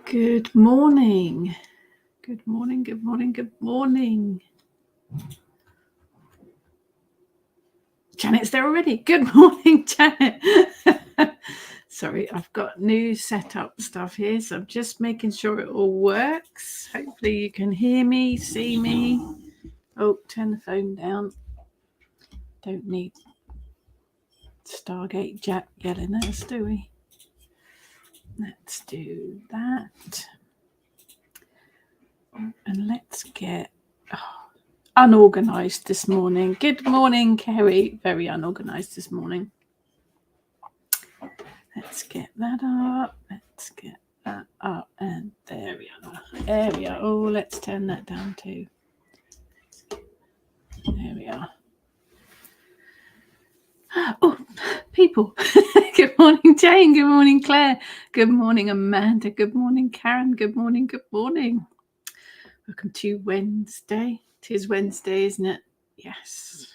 Good morning. Good morning, good morning, good morning. Janet's there already. Good morning, Janet. Sorry, I've got new setup stuff here, so I'm just making sure it all works. Hopefully you can hear me, see me. Oh, turn the phone down. Don't need Stargate Jack yelling at us, do we? Let's do that. And let's get unorganized this morning. Good morning, Kerry. Very unorganized this morning. Let's get that up. Let's get that up. And there we are. There we are. Oh, let's turn that down too. There we are. Oh, people. Good morning, Jane. Good morning, Claire. Good morning, Amanda. Good morning, Karen. Good morning. Good morning. Welcome to Wednesday. It is Wednesday, isn't it? Yes.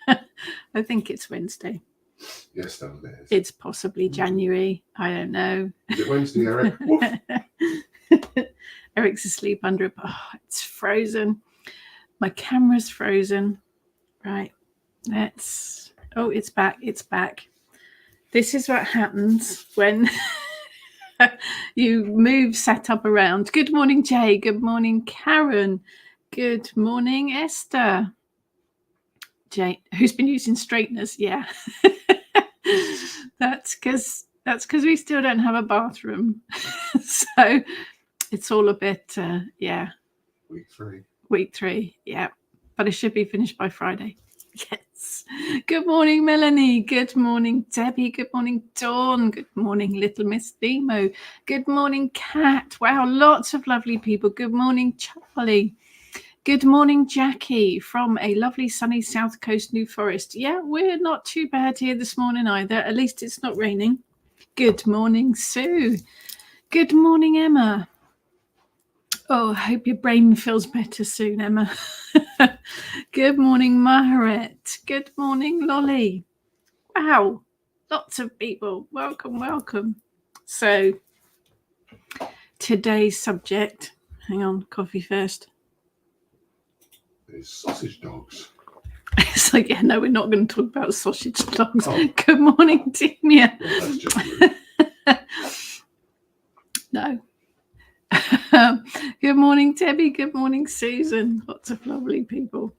I think it's Wednesday. Yes, that is. It's possibly January. I don't know. Is it Wednesday, Eric? Eric's asleep under a... Oh, it's frozen. My camera's frozen. Right. Let's... Oh, it's back. It's back. This is what happens when you move setup around. Good morning, Jay. Good morning, Karen. Good morning, Esther. Jay, who's been using straighteners? Yeah. That's because we still don't have a bathroom. So it's all a bit, yeah. Week three, yeah. But it should be finished by Friday. Yes. Good morning, Melanie. Good morning, Debbie. Good morning, Dawn. Good morning, little Miss Demo. Good morning, Kat. Wow, lots of lovely people. Good morning, Charlie. Good morning, Jackie, from a lovely sunny South Coast New Forest. Yeah, we're not too bad here this morning either. At least it's not raining. Good morning, Sue. Good morning, Emma. Oh, I hope your brain feels better soon, Emma. Good morning, Maharet. Good morning, Lolly. Wow, lots of people. Welcome, welcome. So, today's subject, hang on, coffee first. It's sausage dogs. It's like, yeah, no, we're not going to talk about sausage dogs. Oh. Good morning, Timia. Well, that's just No. Good morning, Debbie. Good morning, Susan. Lots of lovely people.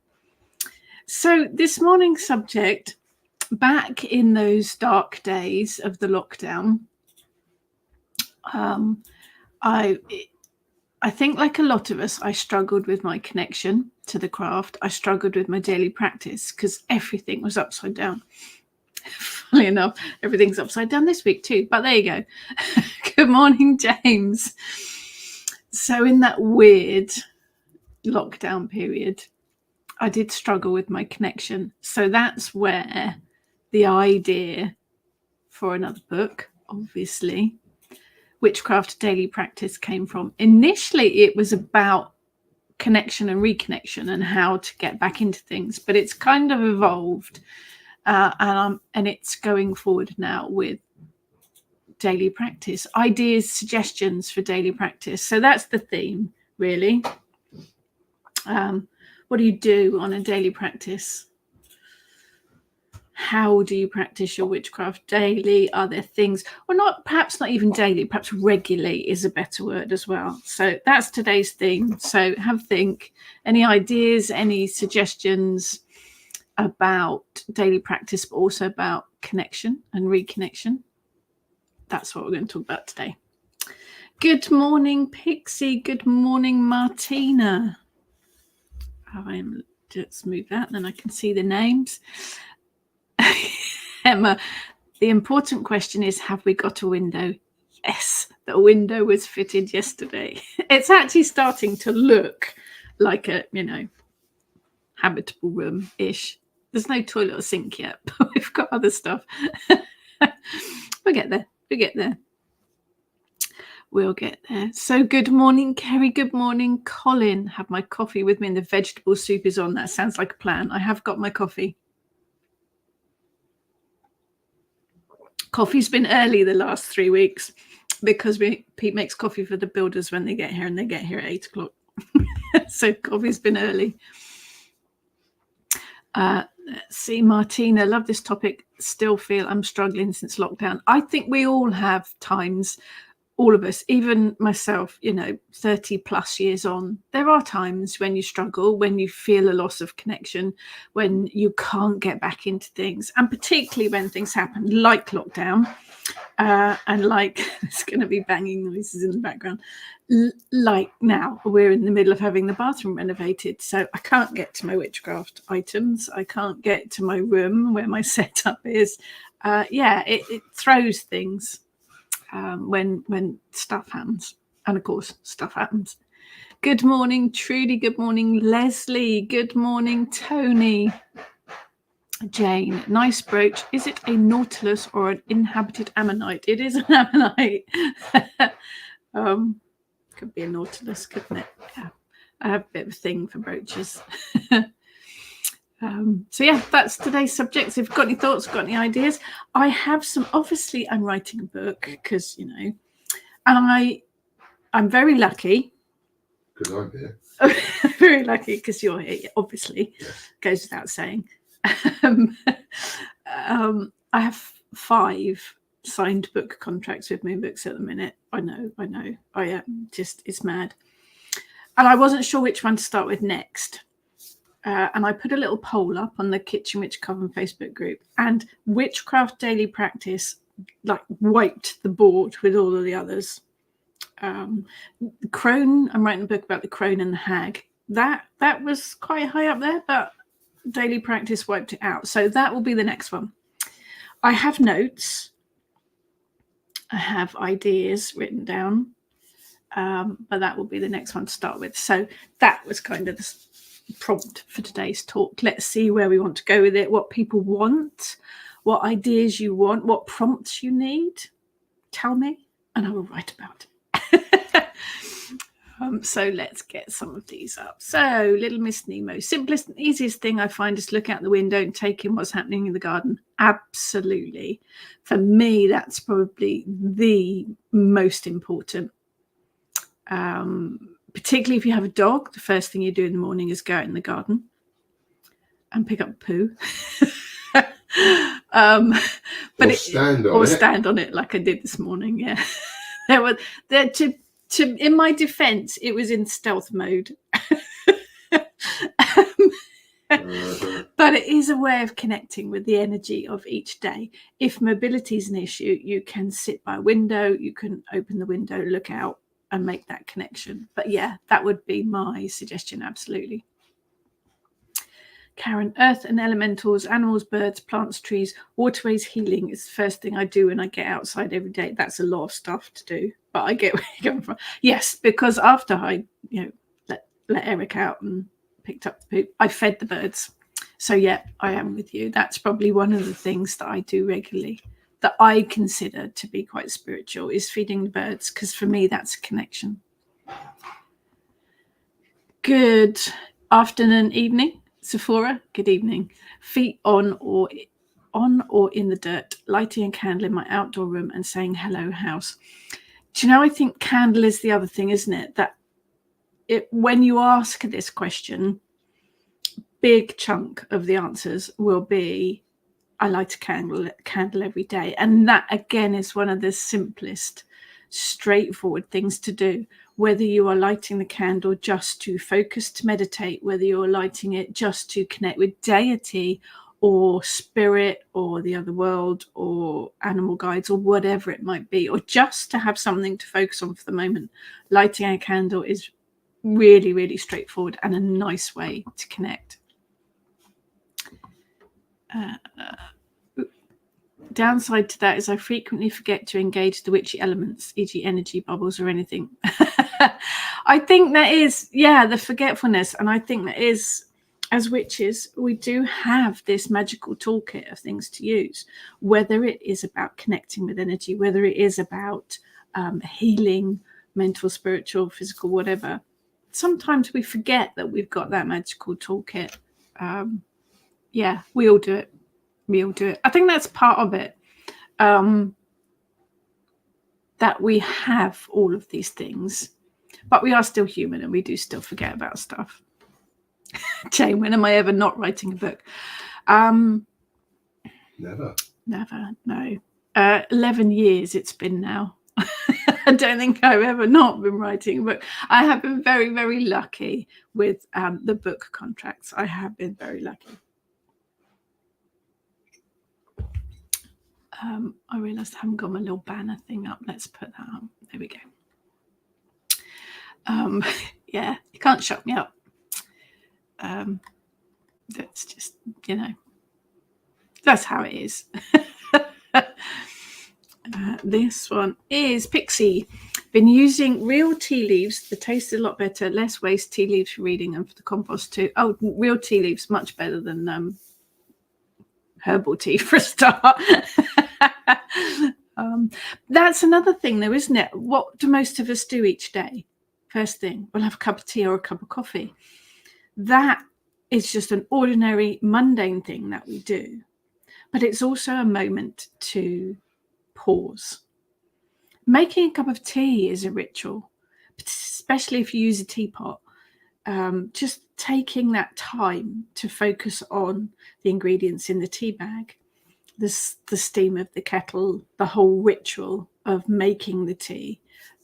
So this morning's subject, back in those dark days of the lockdown, I think, like a lot of us, I struggled with my connection to the craft. I struggled with my daily practice because everything was upside down. Funnily enough, everything's upside down this week too, but there you go. Good morning, James. So in that weird lockdown period, I did struggle with my connection. So that's where the idea for another book, obviously, Witchcraft Daily Practice, came from. Initially, it was about connection and reconnection and how to get back into things, but it's kind of evolved, and it's going forward now with daily practice, ideas, suggestions for daily practice. So that's the theme, really. What do you do on a daily practice? How do you practice your witchcraft daily? Are there things, or not, perhaps not even daily, perhaps regularly is a better word as well. So that's today's theme. So have a think. Any ideas, any suggestions about daily practice, but also about connection and reconnection? That's what we're going to talk about today. Good morning, Pixie. Good morning, Martina. Let's move that, then I can see the names. Emma, the important question is, have we got a window? Yes, the window was fitted yesterday. It's actually starting to look like a, habitable room-ish. There's no toilet or sink yet, but we've got other stuff. We'll get there. We'll get there. So good morning, Kerry. Good morning, Colin. Have my coffee with me and the vegetable soup is on. That sounds like a plan. I have got my coffee. Coffee's been early the last 3 weeks because Pete makes coffee for the builders when they get here, and they get here at 8 o'clock. So coffee's been early. Let's see, Martina, love this topic. Still feel I'm struggling since lockdown. I think we all have times, all of us, even myself, 30 plus years on, there are times when you struggle, when you feel a loss of connection, when you can't get back into things, and particularly when things happen like lockdown, and like there's going to be banging noises in the background, like now we're in the middle of having the bathroom renovated, so I can't get to my witchcraft items, I can't get to my room where my setup is. It throws things when stuff happens, and of course stuff happens. Good morning, Trudy. Good morning, Leslie. Good morning, Tony. Jane, nice brooch. Is it a nautilus or an inhabited ammonite? It is an ammonite. Could be a nautilus, couldn't it? Yeah, I have a bit of a thing for brooches. So yeah, that's today's subject. So if you've got any thoughts, got any ideas, I have some. Obviously, I'm writing a book because and I'm very lucky. Because I'm here. Very lucky because you're here. Obviously, yes. Goes without saying. I have 5 signed book contracts with Moonbooks at the minute. I know. I am it's mad. And I wasn't sure which one to start with next. And I put a little poll up on the Kitchen Witch Coven Facebook group, and Witchcraft Daily Practice wiped the board with all of the others. The crone, I'm writing a book about the crone and the hag. That was quite high up there, but Daily Practice wiped it out. So that will be the next one. I have notes. I have ideas written down, but that will be the next one to start with. So that was kind of the prompt for today's talk. Let's see where we want to go with it, what people want, what ideas you want, what prompts you need. Tell me, and I will write about it. So let's get some of these up. So, Little Miss Nemo, simplest and easiest thing I find is to look out the window and take in what's happening in the garden. Absolutely. For me, that's probably the most important. Particularly if you have a dog, the first thing you do in the morning is go out in the garden and pick up poo. Stand on it like I did this morning. Yeah. In my defense, it was in stealth mode. But it is a way of connecting with the energy of each day. If mobility is an issue, you can sit by a window, you can open the window, look out and make that connection. But yeah, that would be my suggestion, absolutely. Karen, earth and elementals, animals, birds, plants, trees, waterways, healing is the first thing I do when I get outside every day. That's a lot of stuff to do, but I get where you're coming from. Yes, because after I let Eric out and picked up the poop, I fed the birds. So yeah, I am with you. That's probably one of the things that I do regularly that I consider to be quite spiritual, is feeding the birds, because for me that's a connection. Good afternoon, evening. Sephora, good evening. Feet on or in the dirt, lighting a candle in my outdoor room and saying hello house. Do you know, I think candle is the other thing, isn't it? That when you ask this question, big chunk of the answers will be, I light a candle every day. And that again is one of the simplest, straightforward things to do. Whether you are lighting the candle just to focus, to meditate, whether you're lighting it just to connect with deity or spirit or the other world or animal guides or whatever it might be, or just to have something to focus on for the moment, lighting a candle is really, really straightforward and a nice way to connect. Downside to that is I frequently forget to engage the witchy elements, e.g. energy bubbles or anything. I think that is, the forgetfulness. And I think that is, as witches, we do have this magical toolkit of things to use, whether it is about connecting with energy, whether it is about healing, mental, spiritual, physical, whatever. Sometimes we forget that we've got that magical toolkit. We all do it. I think that's part of it. that we have all of these things, but we are still human and we do still forget about stuff. Jane, when am I ever not writing a book? Never, no. 11 years it's been now. I don't think I've ever not been writing a book. I have been very, very lucky with the book contracts. I have been very lucky. I realised I haven't got my little banner thing up. Let's put that up. There we go. Yeah, you can't shut me up. That's just, that's how it is. This one is Pixie. Been using real tea leaves. The taste is a lot better. Less waste. Tea leaves for reading and for the compost too. Oh, real tea leaves, much better than herbal tea for a start. That's another thing though, isn't it? What do most of us do each day? First thing, we'll have a cup of tea or a cup of coffee. That is just an ordinary, mundane thing that we do. But it's also a moment to pause. Making a cup of tea is a ritual, especially if you use a teapot. Just taking that time to focus on the ingredients in the tea bag, the steam of the kettle, the whole ritual of making the tea.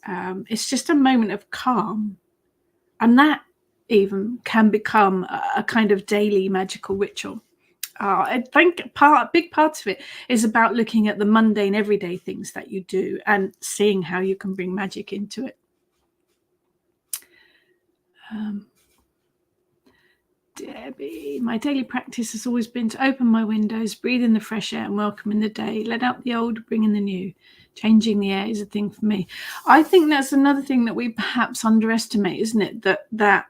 It's just a moment of calm. And that even can become a kind of daily magical ritual. I think a big part of it is about looking at the mundane, everyday things that you do and seeing how you can bring magic into it. Debbie, my daily practice has always been to open my windows, breathe in the fresh air and welcome in the day, let out the old, bring in the new. Changing the air is a thing for me. I think that's another thing that we perhaps underestimate, isn't it? That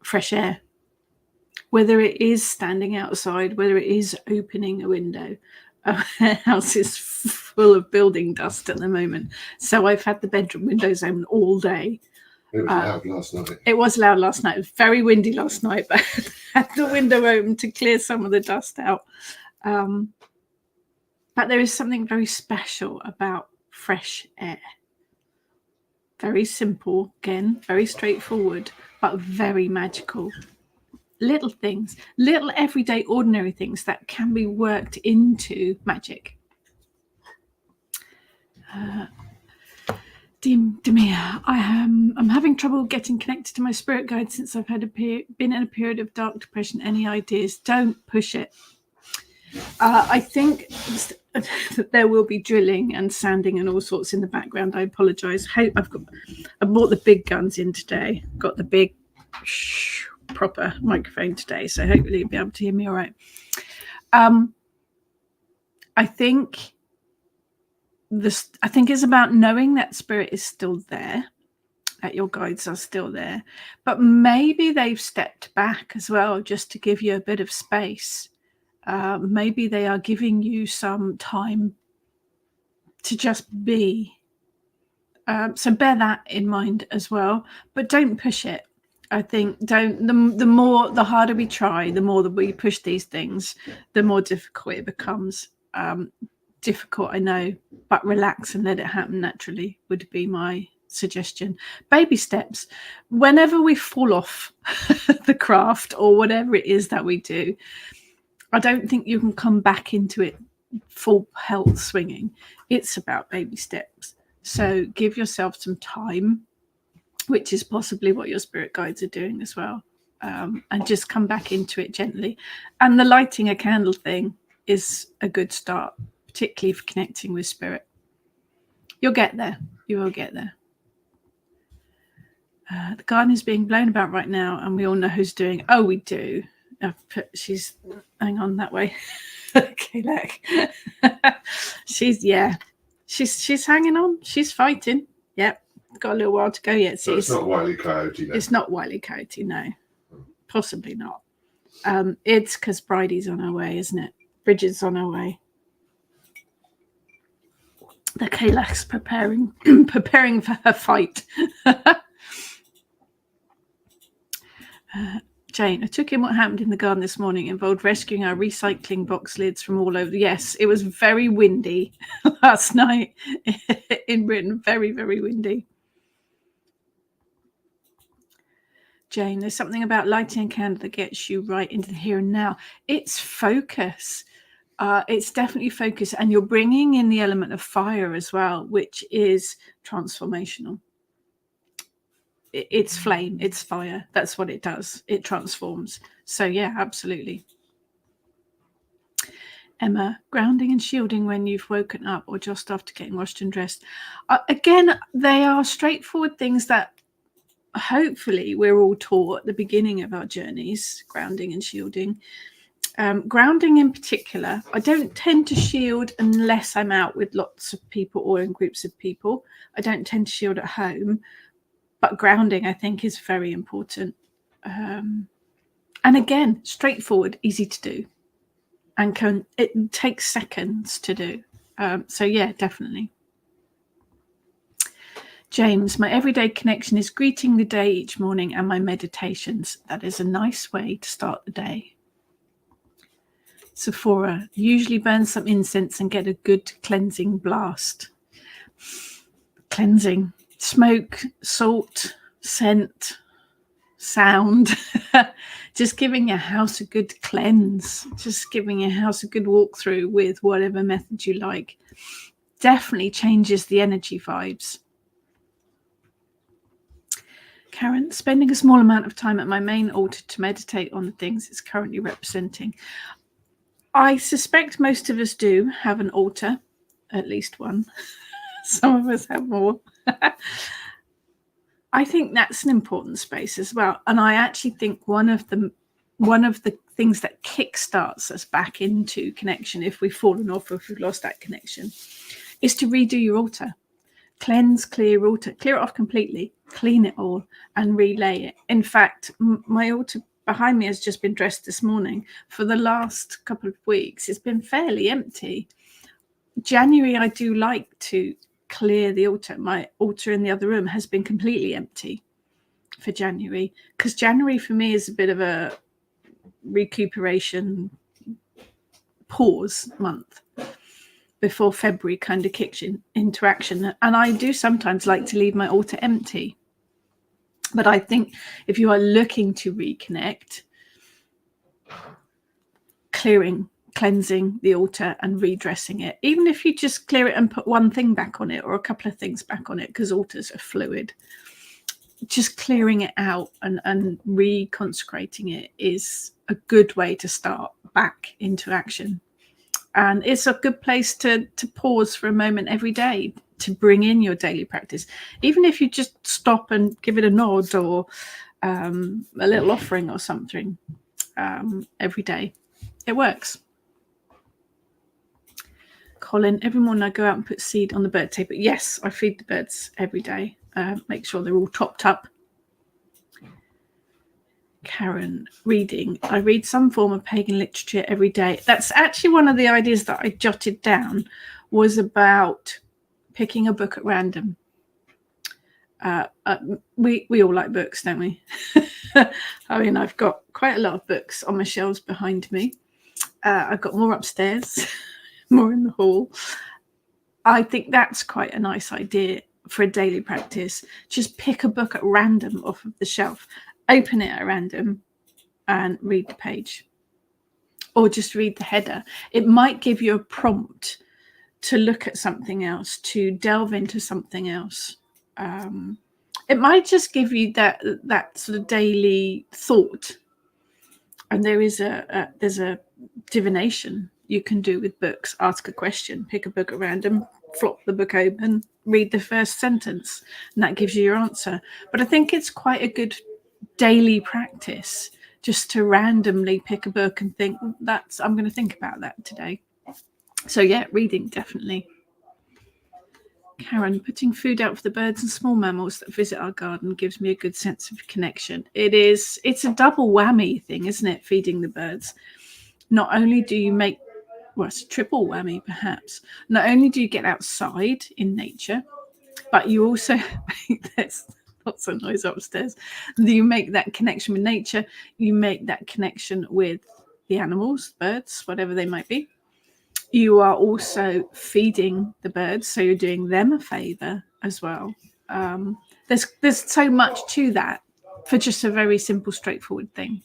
fresh air. Whether it is standing outside, whether it is opening a window. Our house is full of building dust at the moment. So I've had the bedroom windows open all day. It was loud last night. It was loud last night. It was very windy last night, but I had the window open to clear some of the dust out. But there is something very special about fresh air. Very simple, again, very straightforward, but very magical. Little things, little everyday ordinary things that can be worked into magic. Demir, I'm having trouble getting connected to my spirit guide since I've been in a period of dark depression. Any ideas? Don't push it. I think that there will be drilling and sanding and all sorts in the background. I apologise. I brought the big guns in today. Got the big proper microphone today, so hopefully you'll be able to hear me all right. I think it's about knowing that spirit is still there, that your guides are still there, but maybe they've stepped back as well, just to give you a bit of space. Maybe they are giving you some time to just be. So bear that in mind as well, but don't push it. I think the harder we try, the more that we push these things, the more difficult it becomes. Difficult, I know, but relax and let it happen naturally would be my suggestion. Baby steps. Whenever we fall off the craft or whatever it is that we do, I don't think you can come back into it full pelt swinging. It's about baby steps. So give yourself some time, which is possibly what your spirit guides are doing as well, and just come back into it gently. And the lighting a candle thing is a good start, particularly for connecting with spirit. You'll get there. You will get there. The garden is being blown about right now, and we all know who's doing it. Oh, we do. She's hang on that way. Okay, look. She's hanging on. She's fighting. Yep. Got a little while to go yet. So it's not Wile E. Coyote then? It's not Wile E. Coyote, no. Possibly not. It's because Bridie's on her way, isn't it? Bridget's on her way. The Kalak's preparing for her fight. Jane, I took in what happened in the garden this morning. It involved rescuing our recycling box lids from all over. Yes, it was very windy last night in Britain. Very, very windy. Jane, there's something about lighting a candle that gets you right into the here and now. It's focus. It's definitely focus. And you're bringing in the element of fire as well, which is transformational. It's flame, it's fire. That's what it does. It transforms. So yeah, absolutely. Emma, grounding and shielding when you've woken up or just after getting washed and dressed. Again, they are straightforward things that hopefully we're all taught at the beginning of our journeys, grounding and shielding. Grounding in particular, I don't tend to shield unless I'm out with lots of people or in groups of people. I don't tend to shield at home. But grounding, I think, is very important. And again, straightforward, easy to do. And it takes seconds to do. So, yeah, definitely. James, my everyday connection is greeting the day each morning and my meditations. That is a nice way to start the day. Sephora, usually burn some incense and get a good cleansing blast. Cleansing. Smoke, salt, scent, sound, just giving your house a good cleanse, just giving your house a good walkthrough with whatever method you like. Definitely changes the energy vibes. Karen, spending a small amount of time at my main altar to meditate on the things it's currently representing. I suspect most of us do have an altar, at least one. Some of us have more. I think that's an important space as well. And I actually think one of the things that kickstarts us back into connection, if we've fallen off or if we've lost that connection, is to redo your altar. Cleanse, clear your altar, clear it off completely, clean it all and relay it. In fact, my altar behind me has just been dressed this morning. For the last couple of weeks, it's been fairly empty. January, I do like to clear the altar. My altar in the other room has been completely empty for January, because January for me is a bit of a recuperation pause month before February kind of kicks into action. And I do sometimes like to leave my altar empty. But I think if you are looking to reconnect, cleansing the altar and redressing it, even if you just clear it and put one thing back on it or a couple of things back on it, because altars are fluid, just clearing it out and reconsecrating it is a good way to start back into action. And it's a good place to pause for a moment every day to bring in your daily practice, even if you just stop and give it a nod or a little offering or something every day. It works. Colin, every morning I go out and put seed on the bird table. Yes, I feed the birds every day. Make sure they're all topped up. Karen, reading. I read some form of pagan literature every day. That's actually one of the ideas that I jotted down, was about picking a book at random. We all like books, don't we? I mean, I've got quite a lot of books on my shelves behind me. I've got more upstairs, more in the hall. I think that's quite a nice idea for a daily practice. Just pick a book at random off of the shelf, open it at random and read the page, or just read the header. It might give you a prompt to look at something else, to delve into something else. It might just give you that sort of daily thought. And there's a divination you can do with books. Ask a question, pick a book at random, flop the book open, read the first sentence, and that gives you your answer. But I think it's quite a good daily practice just to randomly pick a book and think, I'm going to think about that today. So yeah, reading, definitely. Karen, putting food out for the birds and small mammals that visit our garden gives me a good sense of connection. It's a double whammy thing, isn't it? Feeding the birds. Not only do you it's a triple whammy perhaps. Not only do you get outside in nature, but you also make this. Lots of noise upstairs. You make that connection with nature. You make that connection with the animals, birds, whatever they might be. You are also feeding the birds, so you're doing them a favor as well. There's so much to that for just a very simple, straightforward thing.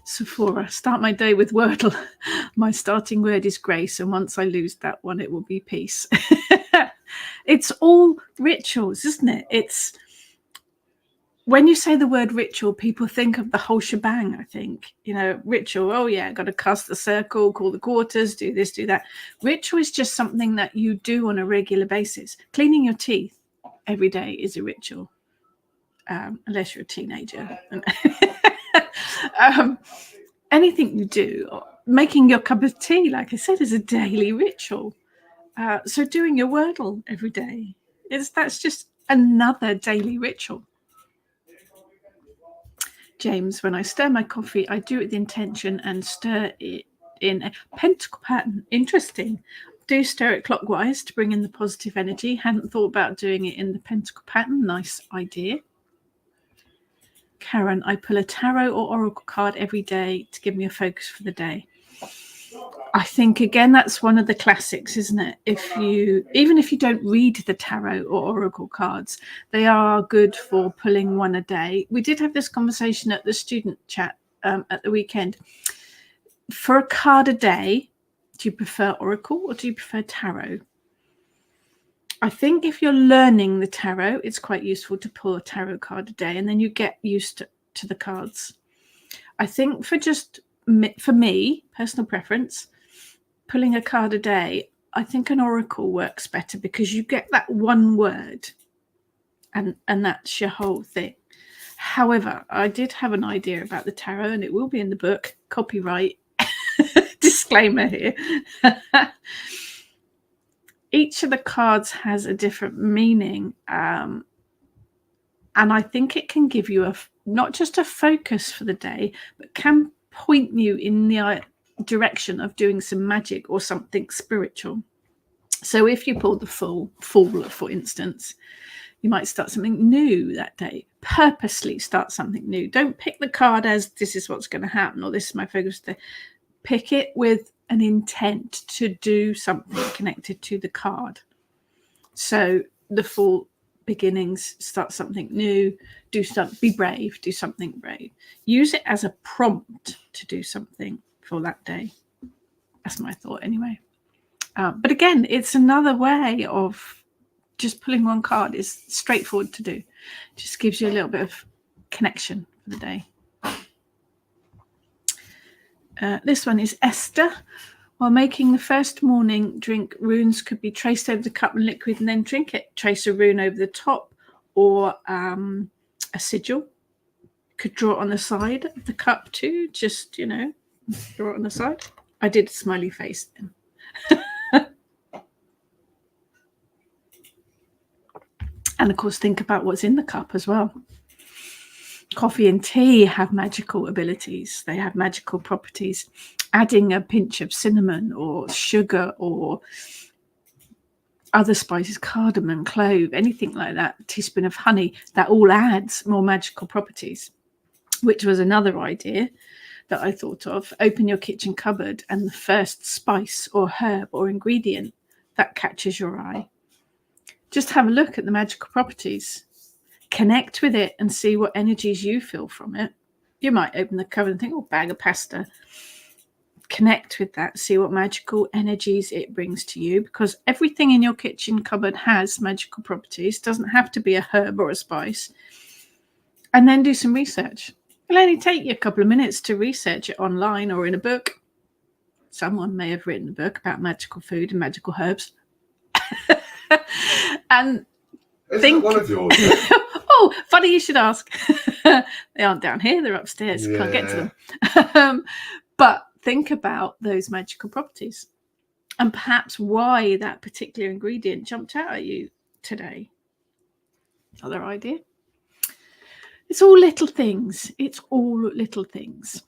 Sephora, start my day with Wordle. My starting word is grace, and once I lose that one, it will be peace. It's all rituals, isn't it? It's when you say the word ritual, people think of the whole shebang, I think. Ritual, oh yeah, got to cast the circle, call the quarters, do this, do that. Ritual is just something that you do on a regular basis. Cleaning your teeth every day is a ritual, unless you're a teenager. Anything you do, making your cup of tea, like I said, is a daily ritual. So doing your Wordle every day, that's just another daily ritual. James, when I stir my coffee, I do it with intention and stir it in a pentacle pattern. Interesting. Do stir it clockwise to bring in the positive energy. Hadn't thought about doing it in the pentacle pattern. Nice idea. Karen, I pull a tarot or oracle card every day to give me a focus for the day. I think, again, that's one of the classics, isn't it? Even if you don't read the tarot or oracle cards, they are good for pulling one a day. We did have this conversation at the student chat at the weekend. For a card a day, do you prefer oracle or do you prefer tarot? I think if you're learning the tarot, it's quite useful to pull a tarot card a day, and then you get used to the cards. I think for me, personal preference, pulling a card a day, I think an oracle works better because you get that one word and that's your whole thing. However, I did have an idea about the tarot, and it will be in the book. Copyright disclaimer here. Each of the cards has a different meaning, and I think it can give you not just a focus for the day, but can point you in the direction of doing some magic or something spiritual. So if you pull the Fool, for instance, you might start something new that day. Purposely start something new. Don't pick the card as this is what's going to happen or this is my focus today. Pick it with an intent to do something connected to the card. So the Fool, beginnings, start something new, be brave, do something brave. Use it as a prompt to do something for that day. That's my thought anyway. But again, it's another way of just pulling one card. Is straightforward to do. Just gives you a little bit of connection for the day. This one is Esther. While making the first morning drink, runes could be traced over the cup and liquid and then drink it. Trace a rune over the top or a sigil. Could draw it on the side of the cup too. Just, draw it on the side. I did a smiley face then. And of course, think about what's in the cup as well. Coffee and tea have magical abilities. They have magical properties. Adding a pinch of cinnamon or sugar or other spices, cardamom, clove, anything like that, a teaspoon of honey, that all adds more magical properties, which was another idea that I thought of. Open your kitchen cupboard and the first spice or herb or ingredient that catches your eye. Just have a look at the magical properties. Connect with it and see what energies you feel from it. You might open the cupboard and think, oh, bag of pasta. Connect with that. See what magical energies it brings to you, because everything in your kitchen cupboard has magical properties. Doesn't have to be a herb or a spice. And then do some research. It'll only take you a couple of minutes to research it online or in a book. Someone may have written a book about magical food and magical herbs. And Isn't one of yours? Oh, funny you should ask. They aren't down here, they're upstairs. Yeah. Can't get to them. But think about those magical properties and perhaps why that particular ingredient jumped out at you today. Other idea? It's all little things. It's all little things.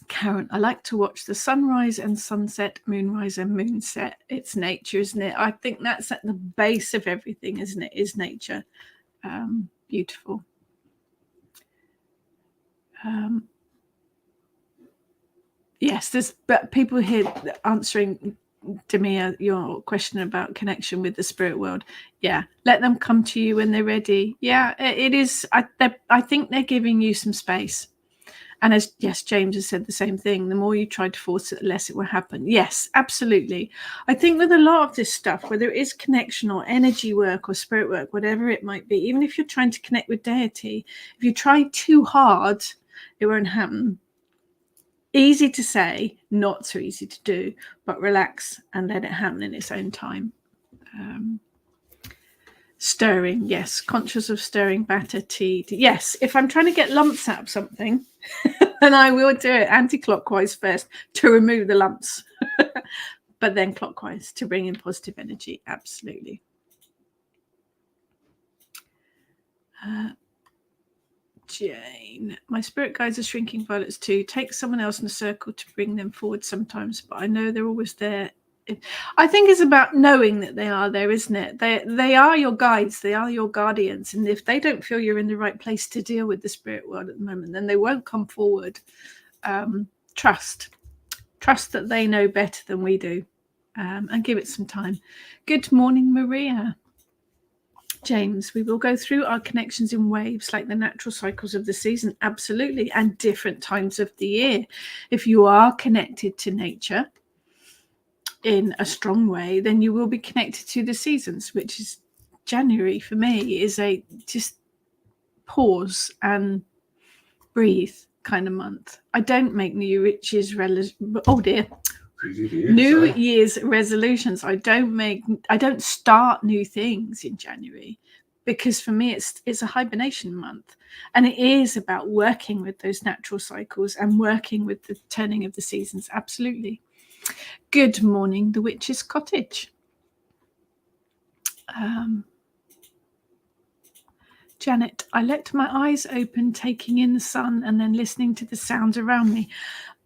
Karen, I like to watch the sunrise and sunset, moonrise and moonset. It's nature, isn't it? I think that's at the base of everything, isn't it? Is nature. Beautiful. Yes, there's people here answering, Demia, your question about connection with the spirit world. Yeah, let them come to you when they're ready. Yeah, it is. I think they're giving you some space. And as James has said the same thing, the more you try to force it, the less it will happen. Yes, absolutely. I think with a lot of this stuff, whether it is connection or energy work or spirit work, whatever it might be, even if you're trying to connect with deity, if you try too hard, it won't happen. Easy to say, not so easy to do, but relax and let it happen in its own time. Stirring, yes, conscious of stirring batter, tea. Yes, if I'm trying to get lumps out of something, then I will do it anti-clockwise first to remove the lumps, but then clockwise to bring in positive energy. Absolutely. Jane, my spirit guides are shrinking violets too. Take someone else in a circle to bring them forward sometimes, but I know they're always there. I think it's about knowing that they are there, isn't it? They are your guides, they are your guardians, and if they don't feel you're in the right place to deal with the spirit world at the moment, then they won't come forward. Trust that they know better than we do, and give it some time. Good morning, Maria. James, we will go through our connections in waves like the natural cycles of the season, absolutely, and different times of the year. If you are connected to nature in a strong way, then you will be connected to the seasons, which is January for me is a just pause and breathe kind of month. I don't make New Year's resolutions. I don't start new things in January, because for me it's a hibernation month, and it is about working with those natural cycles and working with the turning of the seasons. Absolutely. Good morning, the Witch's Cottage. Janet, I let my eyes open, taking in the sun and then listening to the sounds around me.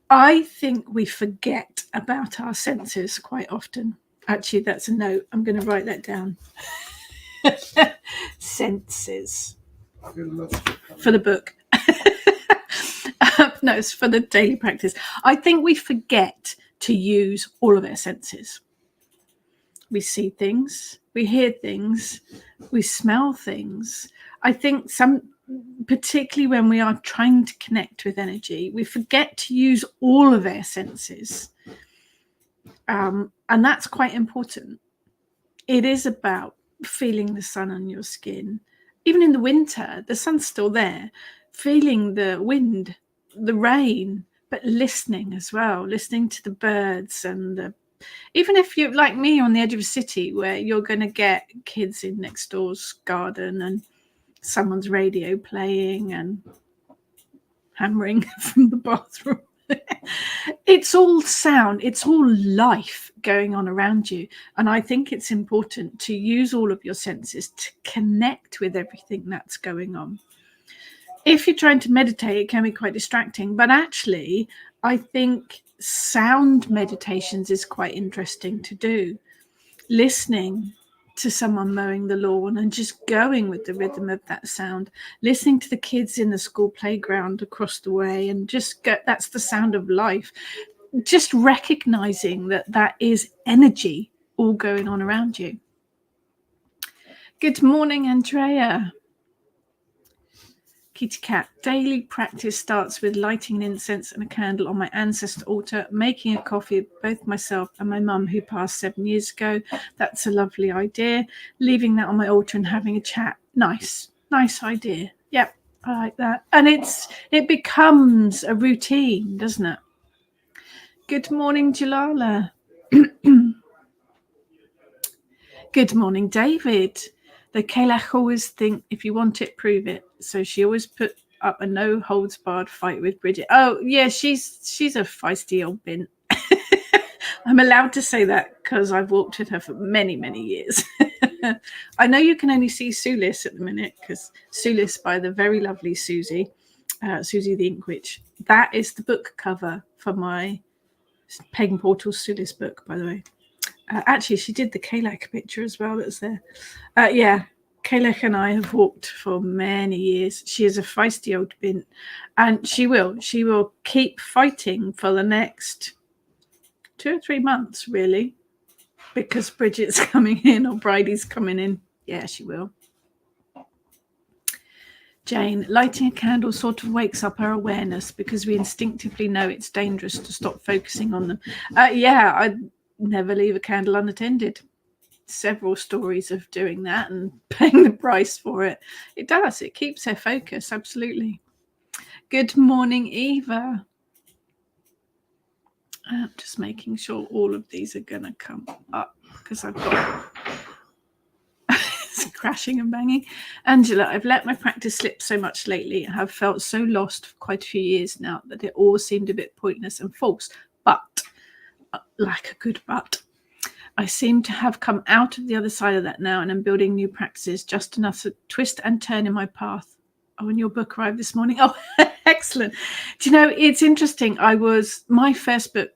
I think we forget about our senses quite often. Actually, that's a note. I'm going to write that down. Senses. For the book. No, it's for the daily practice. I think we forget to use all of our senses. We see things, we hear things, we smell things. I think particularly when we are trying to connect with energy, we forget to use all of our senses. And that's quite important. It is about feeling the sun on your skin. Even in the winter, the sun's still there, feeling the wind, the rain, but listening as well, listening to the birds and even if you're like me on the edge of a city where you're going to get kids in next door's garden and someone's radio playing and hammering from the bathroom. It's all sound, it's all life going on around you. And I think it's important to use all of your senses to connect with everything that's going on. If you're trying to meditate, it can be quite distracting, but actually I think sound meditations is quite interesting to do. Listening to someone mowing the lawn and just going with the rhythm of that sound, listening to the kids in the school playground across the way, and that's the sound of life. Just recognizing that is energy all going on around you. Good morning, Andrea. Kitty Cat, daily practice starts with lighting an incense and a candle on my ancestor altar, making a coffee, both myself and my mum who passed 7 years ago. That's a lovely idea. Leaving that on my altar and having a chat. Nice idea. Yep, I like that. And it becomes a routine, doesn't it? Good morning, Jalala. Good morning, David. The Kalach always think, if you want it, prove it. So she always put up a no holds barred fight with Bridget. Oh yeah, she's a feisty old bin. I'm allowed to say that because I've walked with her for many years. I know you can only see Sulis at the minute, because Sulis by the very lovely Susie Susie the Ink Witch. That is the book cover for my Pagan Portal Sulis book, by the way. Actually, she did the Kalek picture as well. That's there. Yeah, Kalek and I have walked for many years. She is a feisty old bint, and she will keep fighting for the next 2 or 3 months, really, because Bridget's coming in or Bridie's coming in. Yeah, she will. Jane, lighting a candle sort of wakes up our awareness because we instinctively know it's dangerous to stop focusing on them. Yeah, I'd never leave a candle unattended. Several stories of doing that and paying the price for it. It does. It keeps her focus. Absolutely. Good morning, Eva. I'm just making sure all of these are going to come up because I've got crashing and banging. Angela, I've let my practice slip so much lately. I have felt so lost for quite a few years now that it all seemed a bit pointless and false. But, like a good but, I seem to have come out of the other side of that now and I'm building new practices, just enough to twist and turn in my path. Oh, and your book arrived this morning. Oh, excellent. Do you know, it's interesting. My first book,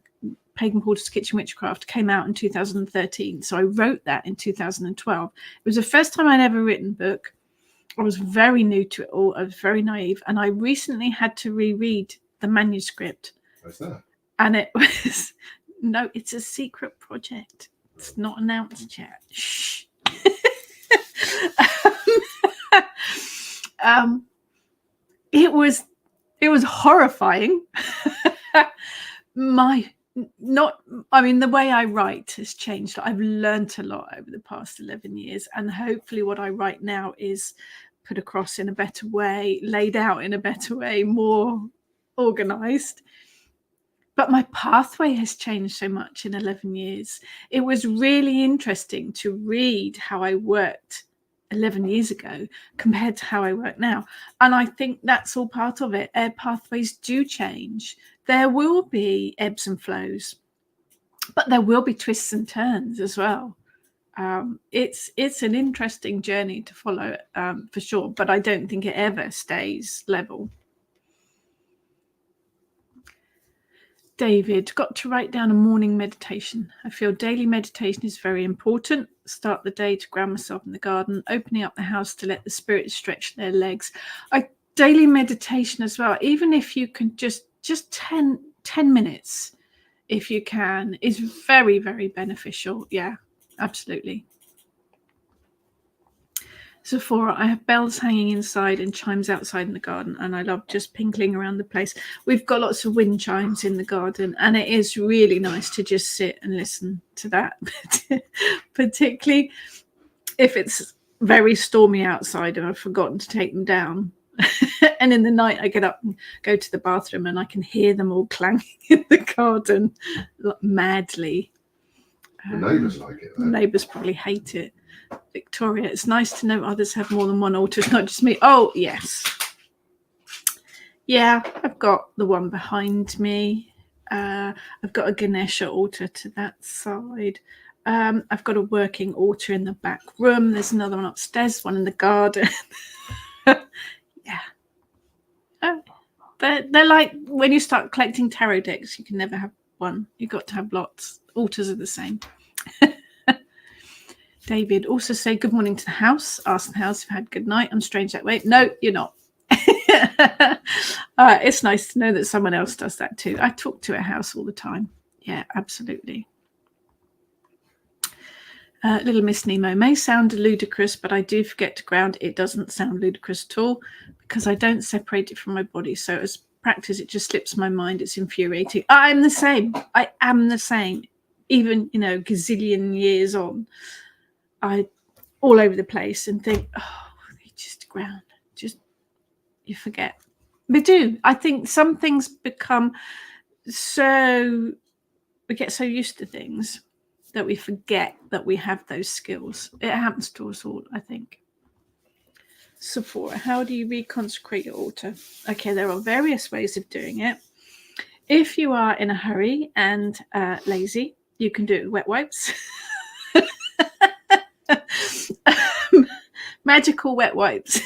Pagan Porter's Kitchen Witchcraft, came out in 2013. So I wrote that in 2012. It was the first time I'd ever written a book. I was very new to it all. I was very naive. And I recently had to reread the manuscript. What's that? And it was, no, it's a secret project. It's not announced yet. Shh. It was horrifying. The way I write has changed. I've learned a lot over the past 11 years, and hopefully what I write now is put across in a better way, laid out in a better way, more organized. But my pathway has changed so much in 11 years. It was really interesting to read how I worked 11 years ago compared to how I work now. And I think that's all part of it. Our pathways do change. There will be ebbs and flows, but there will be twists and turns as well. It's an interesting journey to follow, for sure, but I don't think it ever stays level. David, got to write down a morning meditation. I feel daily meditation is very important. Start the day to ground myself in the garden, opening up the house to let the spirits stretch their legs. Daily meditation as well, even if you can just 10 minutes, if you can, is very, very beneficial. Yeah, absolutely. Sephora, I have bells hanging inside and chimes outside in the garden, and I love just pinkling around the place. We've got lots of wind chimes in the garden, and it is really nice to just sit and listen to that, particularly if it's very stormy outside and I've forgotten to take them down. And in the night, I get up and go to the bathroom, and I can hear them all clanging in the garden madly. The neighbours like it, though. Neighbours probably hate it. Victoria, it's nice to know others have more than one altar. It's not just me. Oh, yes. Yeah, I've got the one behind me. I've got a Ganesha altar to that side. I've got a working altar in the back room. There's another one upstairs, one in the garden. Yeah. They're like when you start collecting tarot decks, you can never have one. You've got to have lots. Altars are the same. David, also say good morning to the house. Ask the house if I had a good night. I'm strange that way. No, you're not. It's nice to know that someone else does that too. I talk to a house all the time. Yeah, absolutely. Little Miss Nemo may sound ludicrous, but I do forget to ground. It doesn't sound ludicrous at all because I don't separate it from my body. So as practice, it just slips my mind. It's infuriating. I'm the same. I am the same. Even, gazillion years on, I all over the place and think, oh, you just ground. Just, you forget. We do. I think some things become we get so used to things that we forget that we have those skills. It happens to us all, I think. Sephora, how do you reconsecrate your altar? Okay, there are various ways of doing it. If you are in a hurry and lazy, you can do it with wet wipes. Magical wet wipes.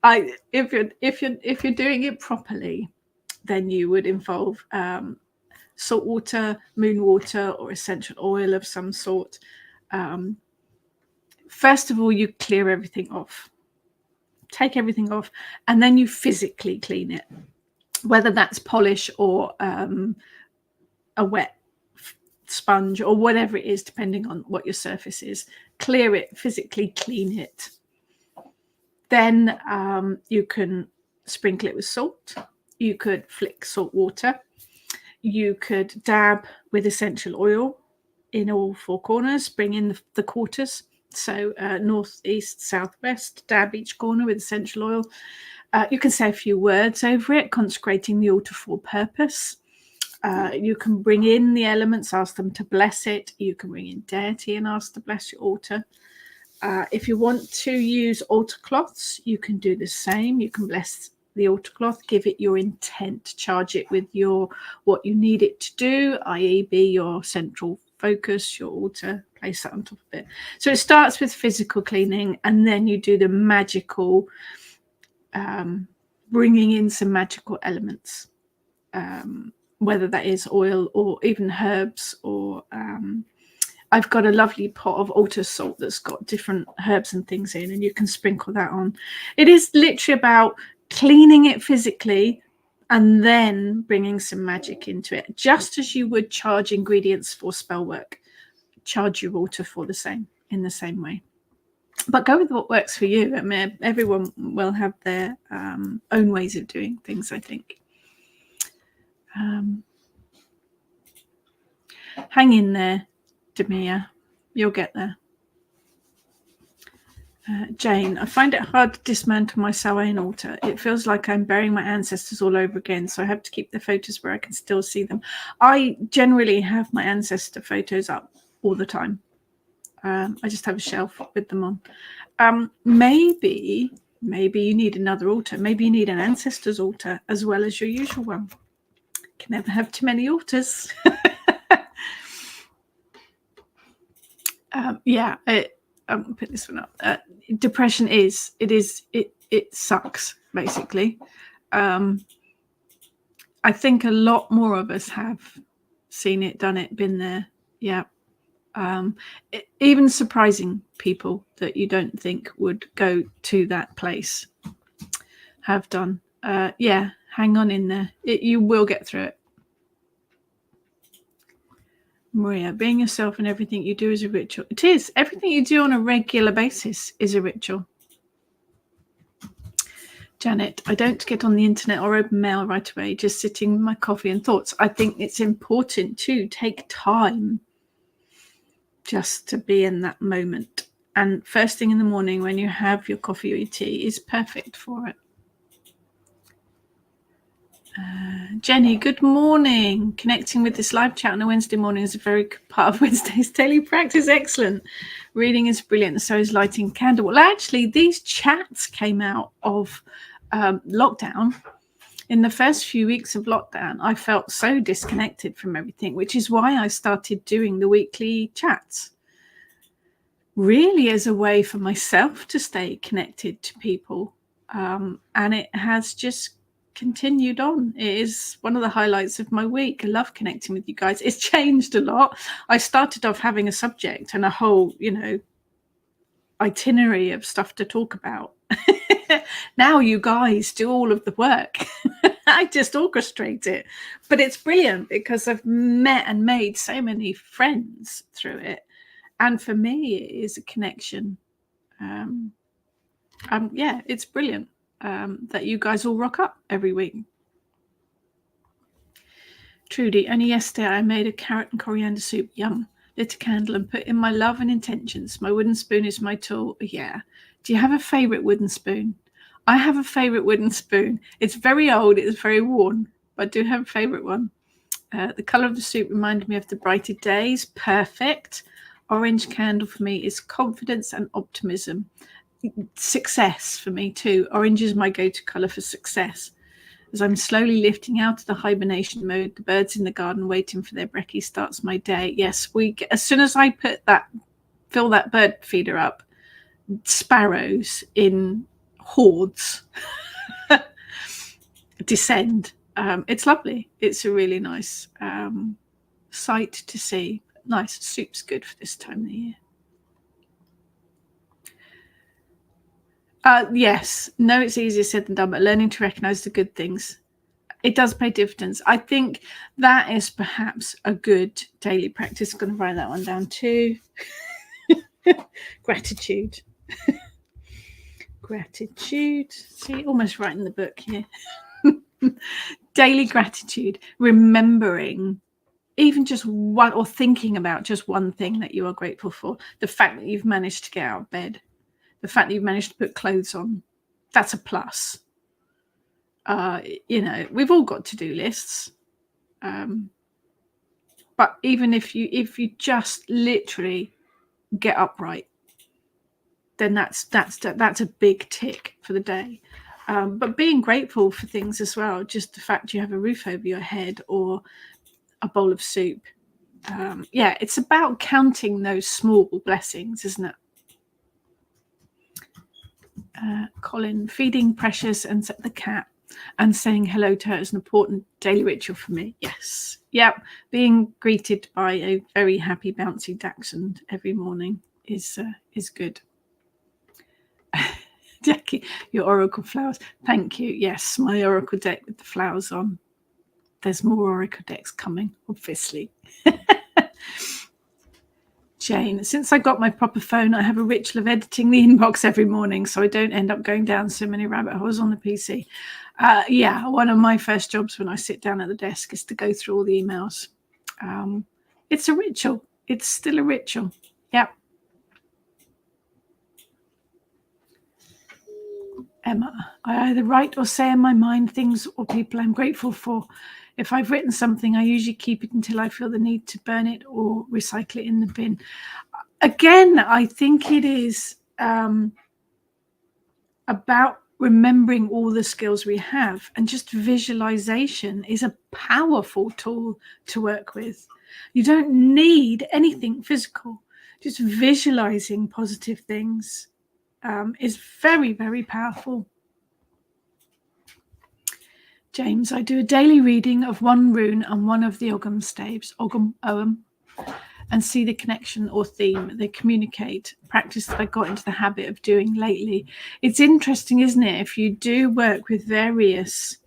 if you're doing it properly, then you would involve salt water, moon water, or essential oil of some sort. First of all, you clear everything off, take everything off, and then you physically clean it, whether that's polish or a wet sponge or whatever it is, depending on what your surface is. Clear it, physically clean it. Then you can sprinkle it with salt. You could flick salt water. You could dab with essential oil in all four corners, bring in the quarters. So north, east, south, west, dab each corner with essential oil. You can say a few words over it, consecrating the altar for purpose. You can bring in the elements, ask them to bless it. You can bring in deity and ask to bless your altar. If you want to use altar cloths, you can do the same. You can bless the altar cloth, give it your intent, charge it with what you need it to do, i.e. be your central focus, your altar, place that on top of it. So it starts with physical cleaning, and then you do the magical, bringing in some magical elements, whether that is oil or even herbs, or I've got a lovely pot of altar salt that's got different herbs and things in, and you can sprinkle that on. It is literally about cleaning it physically and then bringing some magic into it, just as you would charge ingredients for spell work. Charge your altar for in the same way. But go with what works for you. I mean, everyone will have their own ways of doing things, I think. Hang in there, Demia. You'll get there. Jane, I find it hard to dismantle my Samhain altar. It feels like I'm burying my ancestors all over again, so I have to keep the photos where I can still see them. I generally have my ancestor photos up all the time. I just have a shelf with them on. Maybe you need another altar. Maybe you need an ancestor's altar as well as your usual one. Can never have too many altars. I'll put this one up. Depression it sucks, basically. I think a lot more of us have seen it, done it, been there. Yeah. Even surprising people that you don't think would go to that place have done. Hang on in there. You will get through it. Maria, being yourself and everything you do is a ritual. It is. Everything you do on a regular basis is a ritual. Janet, I don't get on the internet or open mail right away, just sitting with my coffee and thoughts. I think it's important to take time just to be in that moment. And first thing in the morning when you have your coffee or your tea is perfect for it. Jenny, good morning. Connecting with this live chat on a Wednesday morning is a very good part of Wednesday's daily practice. Excellent. Reading is brilliant. So is lighting a candle. Well, actually, these chats came out of lockdown. In the first few weeks of lockdown, I felt so disconnected from everything, which is why I started doing the weekly chats. Really as a way for myself to stay connected to people. And it has just continued on. It is one of the highlights of my week. I love connecting with you guys. It's changed a lot. I started off having a subject and a whole, itinerary of stuff to talk about. Now you guys do all of the work. I just orchestrate it. But it's brilliant because I've met and made so many friends through it. And for me, it is a connection. It's brilliant. That you guys all rock up every week. Trudy, only yesterday I made a carrot and coriander soup. Yum. Lit a candle and put in my love and intentions. My wooden spoon is my tool. Yeah. Do you have a favourite wooden spoon? I have a favourite wooden spoon. It's very old. It's very worn. But I do have a favourite one. The colour of the soup reminded me of the brighter days. Perfect. Orange candle for me is confidence and optimism. Success for me too. Orange is my go-to color for success. As I'm slowly lifting out of the hibernation mode, the birds in the garden waiting for their brekkie starts my day. Yes, as soon as I fill that bird feeder up, sparrows in hordes descend. It's lovely. It's a really nice sight to see. Nice. Soup's good for this time of the year. Yes. No, it's easier said than done, but learning to recognize the good things, it does pay dividends. I think that is perhaps a good daily practice. I'm going to write that one down too. Gratitude. Gratitude. See, almost writing the book here. Daily gratitude, remembering even just one, or thinking about just one thing that you are grateful for. The fact that you've managed to get out of bed, the fact that you've managed to put clothes on, that's a plus. We've all got to-do lists, but even if you just literally get upright, then that's a big tick for the day. But being grateful for things as well, just the fact you have a roof over your head or a bowl of soup. It's about counting those small blessings, isn't it? Colin, feeding Precious and the cat and saying hello to her is an important daily ritual for me. Yes. Yep. Being greeted by a very happy, bouncy dachshund every morning is good. Jackie, your oracle flowers. Thank you. Yes, my oracle deck with the flowers on. There's more oracle decks coming, obviously. Jane, since I got my proper phone, I have a ritual of editing the inbox every morning so I don't end up going down so many rabbit holes on the PC. One of my first jobs when I sit down at the desk is to go through all the emails. It's a ritual. It's still a ritual. Yep. Emma, I either write or say in my mind things or people I'm grateful for. If I've written something, I usually keep it until I feel the need to burn it or recycle it in the bin. Again, I think it is about remembering all the skills we have, and just visualization is a powerful tool to work with. You don't need anything physical. Just visualizing positive things is very, very powerful. James, I do a daily reading of one rune and one of the Ogham staves, Ogham, and see the connection or theme they communicate. Practice that I got into the habit of doing lately. It's interesting, isn't it, if you do work with various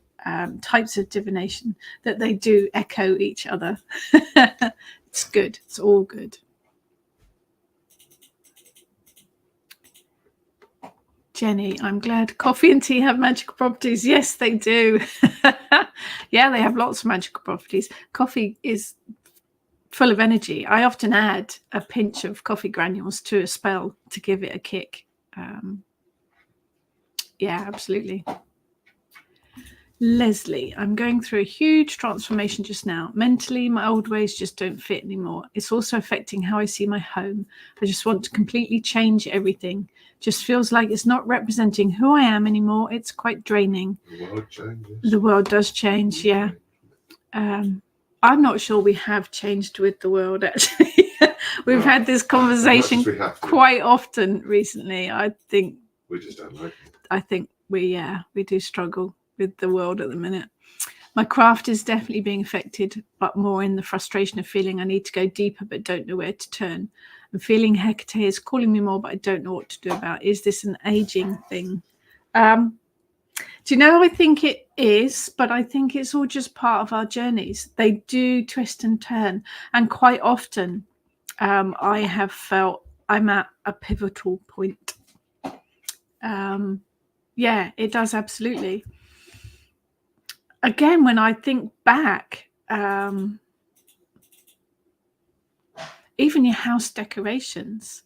types of divination, that they do echo each other. It's good. It's all good. Jenny, I'm glad coffee and tea have magical properties. Yes, they do. Yeah, they have lots of magical properties. Coffee is full of energy. I often add a pinch of coffee granules to a spell to give it a kick. Yeah, absolutely. Leslie, I'm going through a huge transformation just now. Mentally, my old ways just don't fit anymore. It's also affecting how I see my home. I just want to completely change everything. Just feels like it's not representing who I am anymore. It's quite draining. The world changes. The world does change, yeah. I'm not sure we have changed with the world, actually. We've had this conversation quite often recently. I think we just don't like it. I think we do struggle with the world at the minute. My craft is definitely being affected, but more in the frustration of feeling I need to go deeper but don't know where to turn. I'm feeling Hecate is calling me more, but I don't know what to do about it. Is this an aging thing? Do you know, I think it is, but I think it's all just part of our journeys. They do twist and turn, and quite often I have felt I'm at a pivotal point. Yeah, it does, absolutely. Again, when I think back, even your house decorations,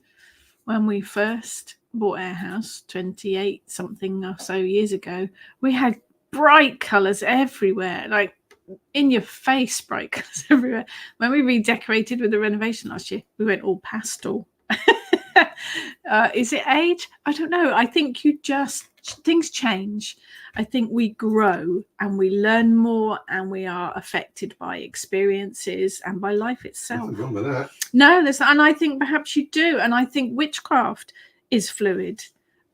when we first bought our house 28 something or so years ago, we had bright colours everywhere, like in your face bright colours everywhere. When we redecorated with the renovation last year, we went all pastel. Is it age? I don't know. I think things change. I think we grow and we learn more, and we are affected by experiences and by life itself. Nothing wrong with that. No, there's not. And I think perhaps you do. And I think witchcraft is fluid.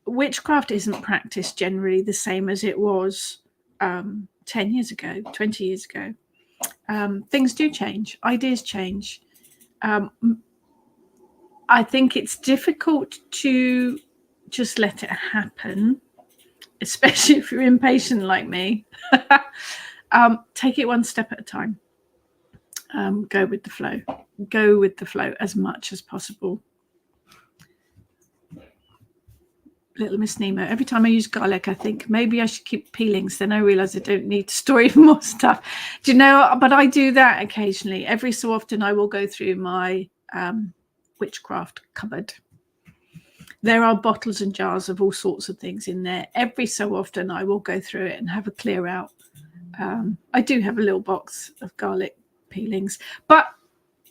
witchcraft isn't practiced generally the same as it was 10 years ago, 20 years ago. Things do change. Ideas change. I think it's difficult to just let it happen, especially if you're impatient like me. Take it one step at a time. Go with the flow. Go with the flow as much as possible. Little Miss Nemo. Every time I use garlic, I think maybe I should keep peelings. Then I realize I don't need to store even more stuff. Do you know? But I do that occasionally. Every so often, I will go through my witchcraft cupboard. There are bottles and jars of all sorts of things in there. Every so often, I will go through it and have a clear out. I do have a little box of garlic peelings, but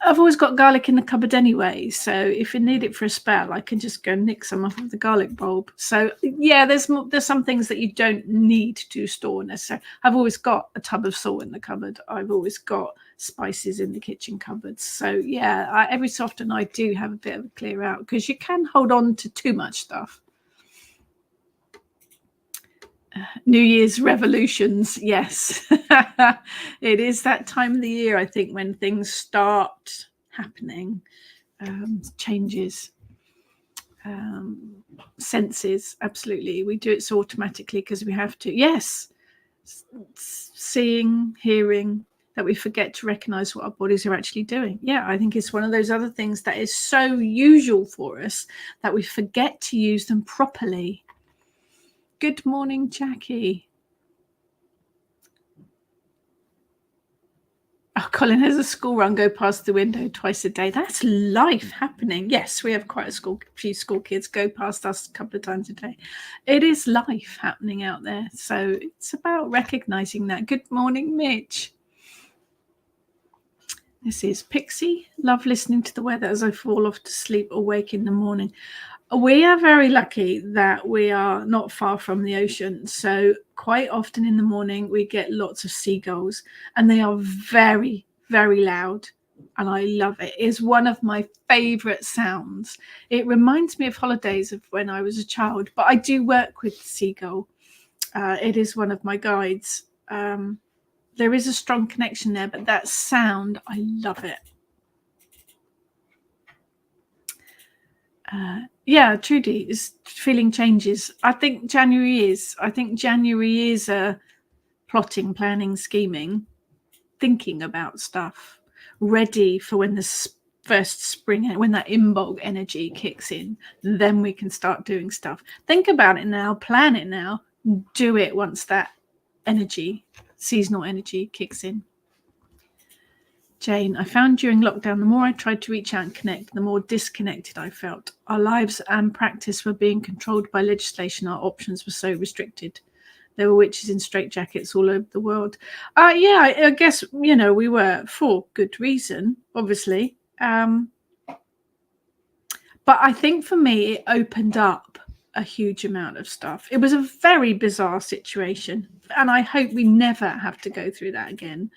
I've always got garlic in the cupboard anyway, so if you need it for a spell, I can just go nick some off of the garlic bulb. So yeah, there's some things that you don't need to store necessarily. I've always got a tub of salt in the cupboard. I've always got spices in the kitchen cupboards. So yeah, every so often I do have a bit of a clear out, because you can hold on to too much stuff. New Year's revolutions, yes. It is that time of the year, I think, when things start happening. Changes, senses, absolutely. We do it so automatically because we have to. Yes, seeing, hearing, that we forget to recognize what our bodies are actually doing. Yeah, I think it's one of those other things that is so usual for us that we forget to use them properly. Good morning, Jackie. Oh, Colin has a school run go past the window twice a day. That's life happening. Yes, we have quite a few school kids go past us a couple of times a day. It is life happening out there. So it's about recognizing that. Good morning, Mitch. This is Pixie. Love listening to the weather as I fall off to sleep or wake in the morning. We are very lucky that we are not far from the ocean. So quite often in the morning, we get lots of seagulls, and they are very, very loud. And I love it. It's one of my favorite sounds. It reminds me of holidays of when I was a child, but I do work with seagull. It is one of my guides. There is a strong connection there, but that sound, I love it. Yeah, Trudy is feeling changes. I think January is a plotting, planning, scheming, thinking about stuff, ready for when the first spring, when that Imbolc energy kicks in. Then we can start doing stuff. Think about it now, plan it now, do it once that energy, seasonal energy, kicks in. Jane, I found during lockdown, the more I tried to reach out and connect, the more disconnected I felt. Our lives and practice were being controlled by legislation. Our options were so restricted. There were witches in straitjackets all over the world. Yeah, I guess, we were, for good reason, obviously. But I think for me, it opened up a huge amount of stuff. It was a very bizarre situation, and I hope we never have to go through that again.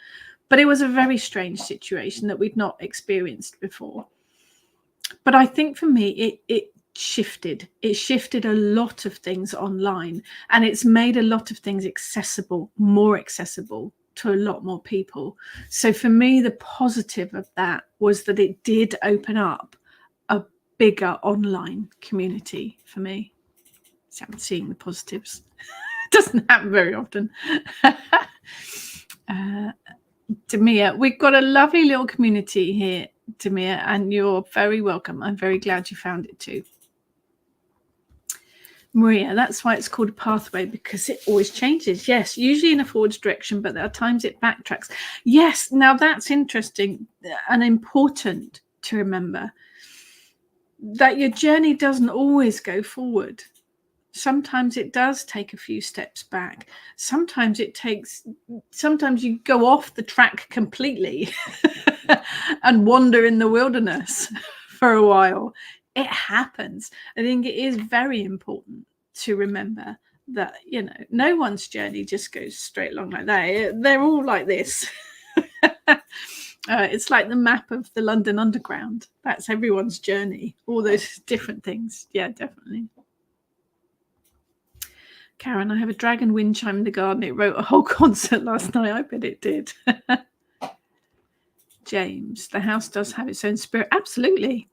But it was a very strange situation that we'd not experienced before. But I think for me, it shifted. It shifted a lot of things online, and it's made a lot of things accessible, more accessible to a lot more people. So for me, the positive of that was that it did open up a bigger online community for me. So I'm seeing the positives. It doesn't happen very often. Demia, we've got a lovely little community here, Demia, and you're very welcome. I'm very glad you found it too. Maria, that's why it's called a pathway, because it always changes. Yes, usually in a forwards direction, but there are times it backtracks. Yes, now that's interesting and important to remember, that your journey doesn't always go forward. Sometimes it does take a few steps back. Sometimes you go off the track completely and wander in the wilderness for a while. It happens. I think it is very important to remember that, no one's journey just goes straight along like that. They're all like this. It's like the map of the London Underground. That's everyone's journey. All those different things. Yeah, definitely. Karen, I have a dragon wind chime in the garden. It wrote a whole concert last night. I bet it did. James, the house does have its own spirit. Absolutely.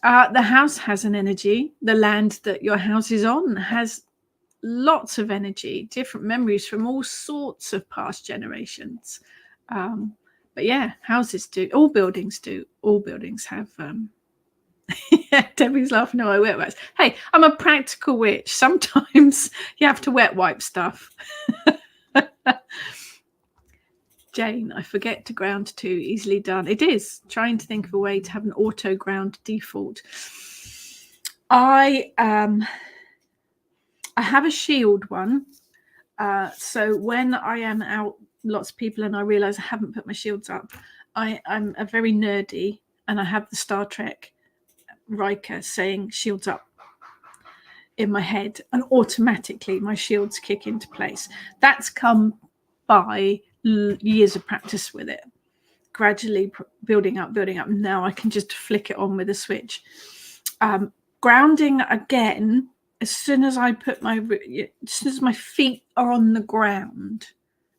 The house has an energy. The land that your house is on has lots of energy, different memories from all sorts of past generations. But yeah, houses do. All buildings do. All buildings have... Yeah, Debbie's laughing. No, I wet wipes. Hey, I'm a practical witch. Sometimes you have to wet wipe stuff. Jane, I forget to ground too. Easily done. It is. Trying to think of a way to have an auto ground default. I have a shield one. So when I am out, lots of people, and I realize I haven't put my shields up, I'm a very nerdy, and I have the Star Trek Riker saying shields up in my head, and automatically my shields kick into place. That's come by years of practice with it, gradually building up. Now I can just flick it on with a switch. Grounding again, as soon as my feet are on the ground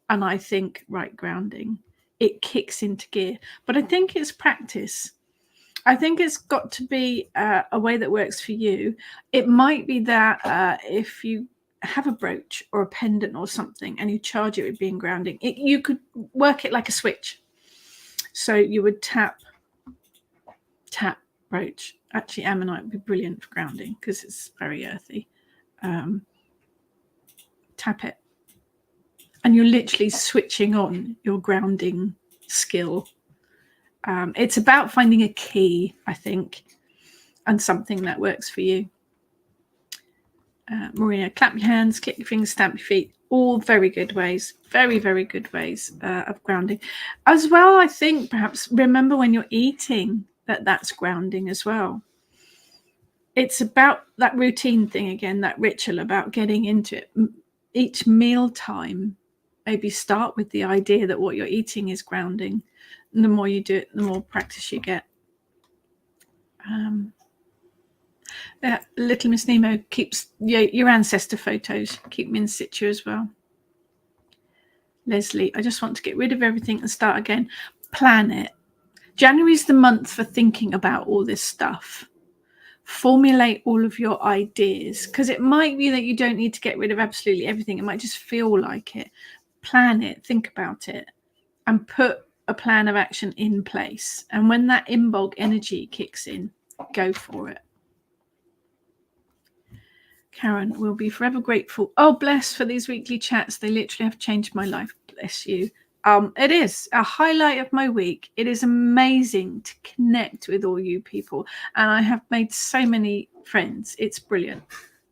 and I think, right, grounding, it kicks into gear. But I think it's practice. I think it's got to be a way that works for you. It might be that if you have a brooch or a pendant or something and you charge it with being grounding, you could work it like a switch. So you would tap brooch. Actually, ammonite would be brilliant for grounding because it's very earthy. Tap it. And you're literally switching on your grounding skill. It's about finding a key, I think, and something that works for you. Marina, clap your hands, click your fingers, stamp your feet. All very good ways. Very, very good ways of grounding. As well, I think perhaps remember when you're eating that's grounding as well. It's about that routine thing again, that ritual about getting into it. Each meal time, maybe start with the idea that what you're eating is grounding. And the more you do it, the more practice you get. Little Miss Nemo keeps your ancestor photos. Keep them in situ as well. Leslie, I just want to get rid of everything and start again. Plan it. January is the month for thinking about all this stuff. Formulate all of your ideas, because it might be that you don't need to get rid of absolutely everything. It might just feel like it. Plan it, think about it, and put a plan of action in place. And when that Imbolc energy kicks in, go for it. Karen, will be forever grateful. Oh, bless for these weekly chats. They literally have changed my life. Bless you. It is a highlight of my week. It is amazing to connect with all you people. And I have made so many friends. It's brilliant.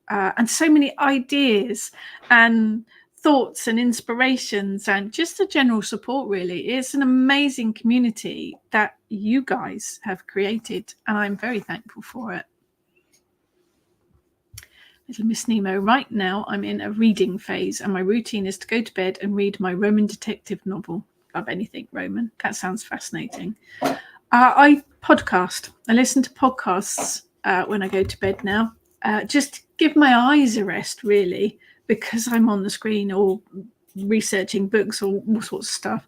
And so many ideas and thoughts and inspirations and just the general support, really. It's an amazing community that you guys have created. And I'm very thankful for it. Little Miss Nemo, right now I'm in a reading phase and my routine is to go to bed and read my Roman detective novel. Love anything Roman. That sounds fascinating. I podcast. I listen to podcasts when I go to bed now. Just to give my eyes a rest, really, because I'm on the screen or researching books or all sorts of stuff.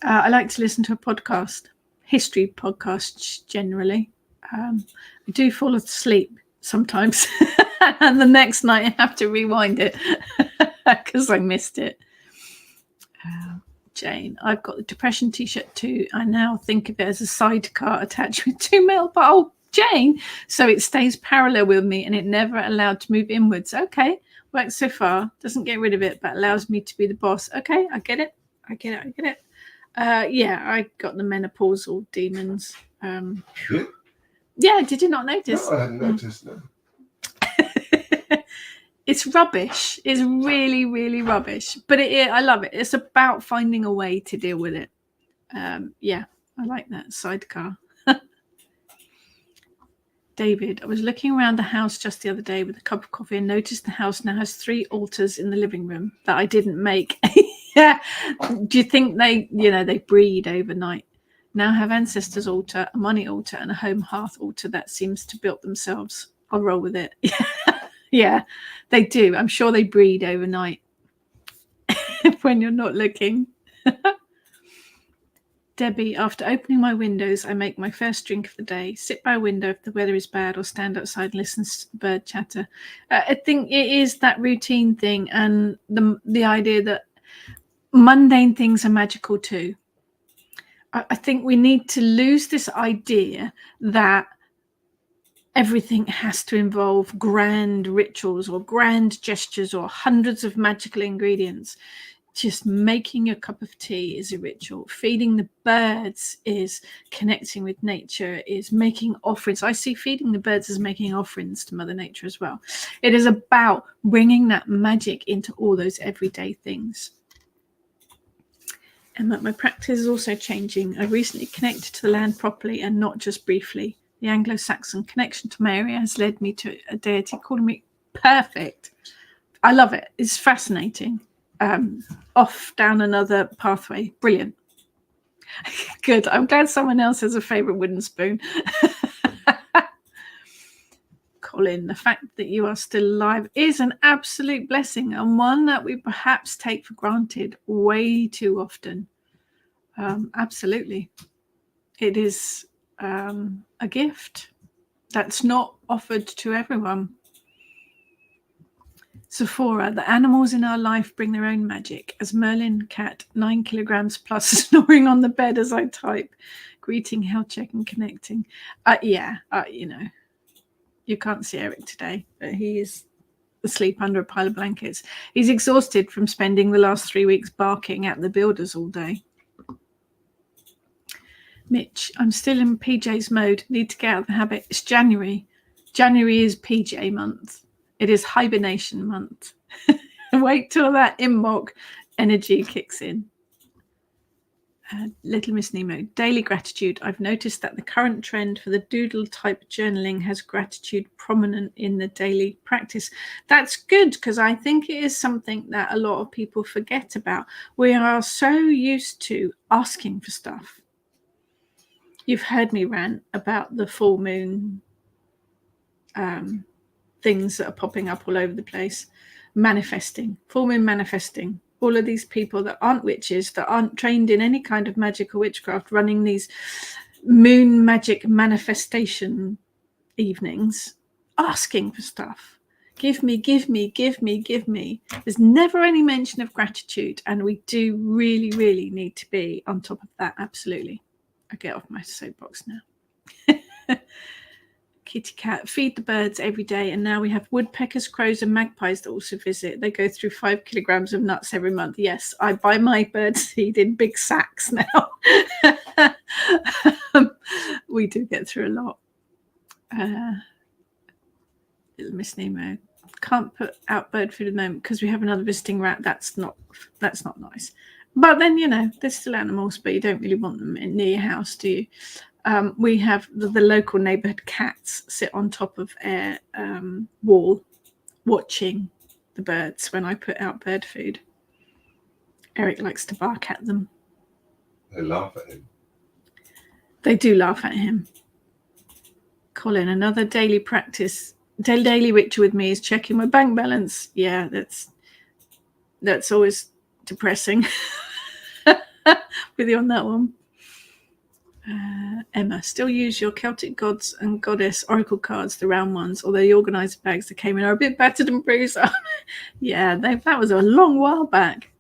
I like to listen to a podcast, history podcasts generally. I do fall asleep sometimes. And the next night I have to rewind it because I missed it. Jane, I've got the depression t-shirt too. I now think of it as a sidecar attached with two metal. Oh, Jane, so it stays parallel with me and it never allowed to move inwards. Okay, works so far. Doesn't get rid of it, but allows me to be the boss. Okay, I get it. Yeah, I got the menopausal demons. Yeah, did you not notice? No, I hadn't noticed, no. It's rubbish. It's really, really rubbish. But I love it. It's about finding a way to deal with it. Yeah, I like that sidecar. David, I was looking around the house just the other day with a cup of coffee and noticed the house now has 3 altars in the living room that I didn't make. Yeah. Do you think they breed overnight? Now have ancestors altar, a money altar, and a home hearth altar that seems to build themselves. I'll roll with it. Yeah, they do. I'm sure they breed overnight when you're not looking. Debbie, after opening my windows, I make my first drink of the day, sit by a window if the weather is bad, or stand outside and listen to the bird chatter. I think it is that routine thing, and the idea that mundane things are magical too. I think we need to lose this idea that everything has to involve grand rituals or grand gestures or hundreds of magical ingredients. Just making a cup of tea is a ritual. Feeding the birds is connecting with nature, is making offerings. I see feeding the birds as making offerings to Mother Nature as well. It is about bringing that magic into all those everyday things. And that my practice is also changing. I recently connected to the land properly and not just briefly. The Anglo-Saxon connection to my area has led me to a deity calling me perfect. I love it. It's fascinating. Off down another pathway. Brilliant. Good. I'm glad someone else has a favourite wooden spoon. Colin, the fact that you are still alive is an absolute blessing, and one that we perhaps take for granted way too often. Absolutely. It is a gift that's not offered to everyone. Sephora, the animals in our life bring their own magic. As Merlin cat, 9 kilograms plus, snoring on the bed as I type. Greeting, health check, and connecting. You know, you can't see Eric today, but he is asleep under a pile of blankets. He's exhausted from spending the last 3 weeks barking at the builders all day. Mitch, I'm still in PJ's mode. Need to get out of the habit. It's January. January is PJ month. It is hibernation month. Wait till that inbox energy kicks in. Little Miss Nemo, daily gratitude. I've noticed that the current trend for the doodle type journaling has gratitude prominent in the daily practice. That's good, because I think it is something that a lot of people forget about. We are so used to asking for stuff. You've heard me rant about the full moon things that are popping up all over the place. Manifesting, full moon manifesting. All of these people that aren't witches, that aren't trained in any kind of magic or witchcraft, running these moon magic manifestation evenings, asking for stuff. Give me, give me, give me, give me. There's never any mention of gratitude, and we do really, really need to be on top of that. Absolutely. I get off my soapbox now. Kitty cat, feed the birds every day, and now we have woodpeckers, crows, and magpies that also visit. They go through 5 kilograms of nuts every month. Yes, I buy my bird seed in big sacks now. We do get through a lot. Little Miss Nemo, can't put out bird food at the moment because we have another visiting rat. That's not nice. But then, you know, they're still animals, but you don't really want them near your house, do you? We have the local neighbourhood cats sit on top of a wall watching the birds when I put out bird food. Eric likes to bark at them. They laugh at him. They do laugh at him. Colin, another daily practice, daily ritual with me is checking my bank balance. Yeah, that's always depressing. With you on that one. Emma, still use your Celtic gods and goddess oracle cards, the round ones, although the organizer bags that came in are a bit battered and bruised. Yeah, that was a long while back.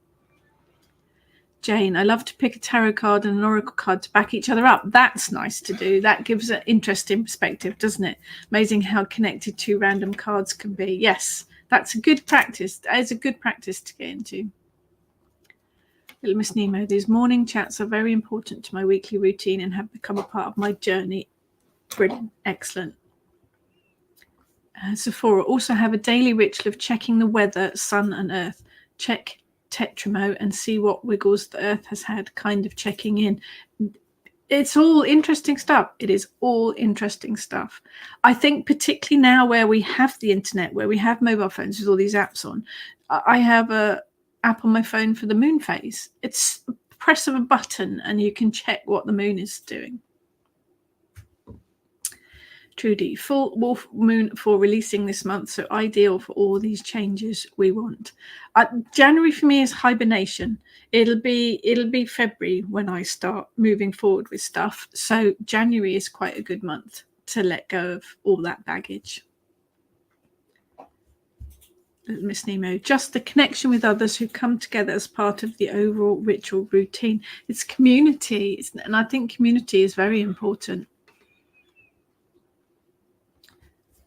Jane, I love to pick a tarot card and an oracle card to back each other up. That's nice to do. That gives an interesting perspective, doesn't it? Amazing how connected 2 random cards can be. Yes, that's a good practice. That is a good practice to get into. Little Miss Nemo, these morning chats are very important to my weekly routine and have become a part of my journey. Brilliant. Excellent. Sephora, also have a daily ritual of checking the weather, sun and earth. Check Tetramo and see what wiggles the earth has had, kind of checking in. It's all interesting stuff. It is all interesting stuff. I think particularly now where we have the internet, where we have mobile phones with all these apps on, I have a app on my phone for the moon phase. It's a press of a button and you can check what the moon is doing. Trudy, full wolf moon for releasing this month, so ideal for all these changes we want. January for me is hibernation. It'll be February when I start moving forward with stuff. So January is quite a good month to let go of all that baggage. Miss Nemo, just the connection with others who come together as part of the overall ritual routine. It's community, and I think community is very important.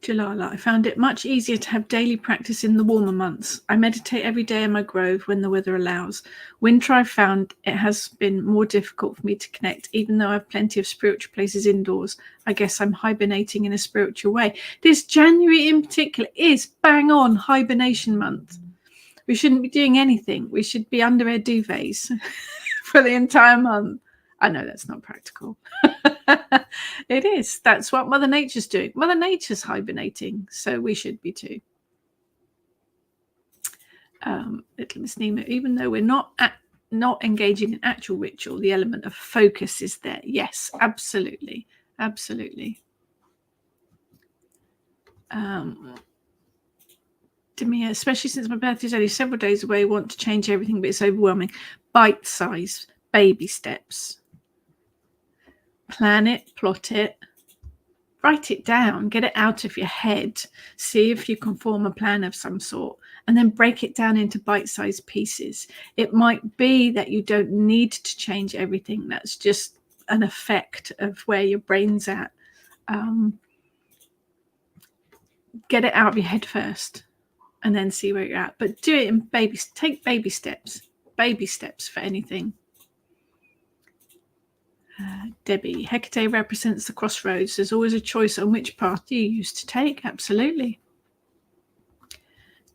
Jalala, I found it much easier to have daily practice in the warmer months. I meditate every day in my grove when the weather allows. Winter, I've found it has been more difficult for me to connect, even though I have plenty of spiritual places indoors. I guess I'm hibernating in a spiritual way. This January in particular is bang on hibernation month. We shouldn't be doing anything. We should be under our duvets for the entire month. I know that's not practical. It is. That's what Mother Nature's doing. Mother Nature's hibernating, so we should be too. Little Miss Nemo, even though we're not engaging in actual ritual, the element of focus is there. Yes, absolutely. Absolutely. Demia, especially since my birthday is only several days away, I want to change everything, but it's overwhelming. Bite-size, baby steps. Plan it, plot it, write it down, get it out of your head, see if you can form a plan of some sort, and then break it down into bite-sized pieces. It might be that you don't need to change everything. That's just an effect of where your brain's at. Get it out of your head first and then see where you're at. But do it in babies. Take baby steps for anything. Debbie, Hecate represents the crossroads. There's always a choice on which path you used to take. Absolutely.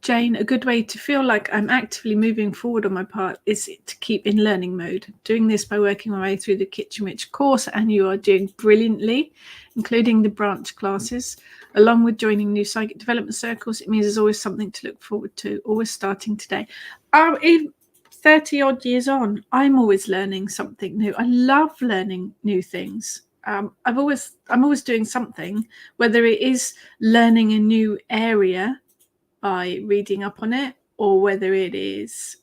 Jane, a good way to feel like I'm actively moving forward on my part is to keep in learning mode. Doing this by working my way through the Kitchen Witch course, and you are doing brilliantly, including the branch classes. Along with joining new psychic development circles, it means there's always something to look forward to, always starting today. Even 30 odd years on, I'm always learning something new. I love learning new things. I'm always doing something, whether it is learning a new area by reading up on it, or whether it is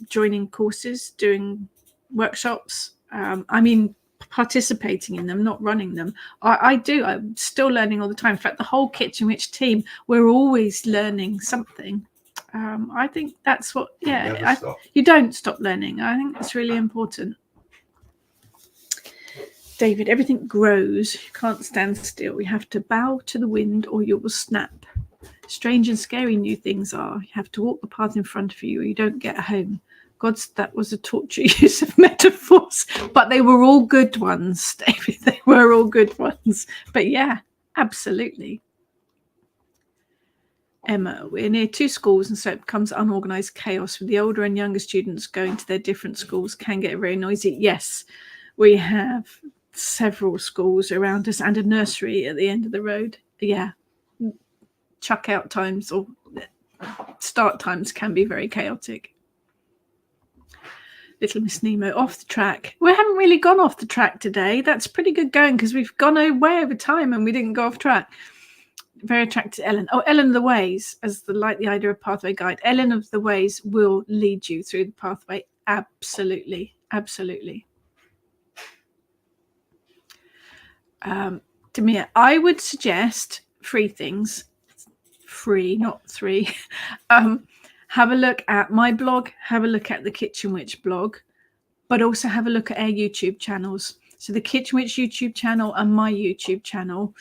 joining courses, doing workshops. Participating in them, not running them. I'm still learning all the time. In fact, the whole Kitchen Witch team, we're always learning something. I think that's what, you don't stop learning. I think it's really important. David, everything grows. You can't stand still. You have to bow to the wind or you will snap. Strange and scary new things are. You have to walk the path in front of you or you don't get home. Gods, that was a torture use of metaphors, but they were all good ones, David. They were all good ones. But yeah, absolutely. Emma, we're near two schools, and so it becomes unorganized chaos with the older and younger students going to their different schools. Can get very noisy. Yes, we have several schools around us and a nursery at the end of the road. Yeah, chuck out times or start times can be very chaotic. Little Miss Nemo, off the track. We haven't really gone off the track today. That's pretty good going because we've gone way over time and we didn't go off track. Very attracted to Ellen. Oh, Ellen of the Ways, as the idea of pathway guide. Ellen of the Ways will lead you through the pathway. Absolutely. Absolutely. Demir, I would suggest 3 things. 3, not 3. Have a look at my blog, have a look at the Kitchen Witch blog, but also have a look at our YouTube channels. So the Kitchen Witch YouTube channel and my YouTube channel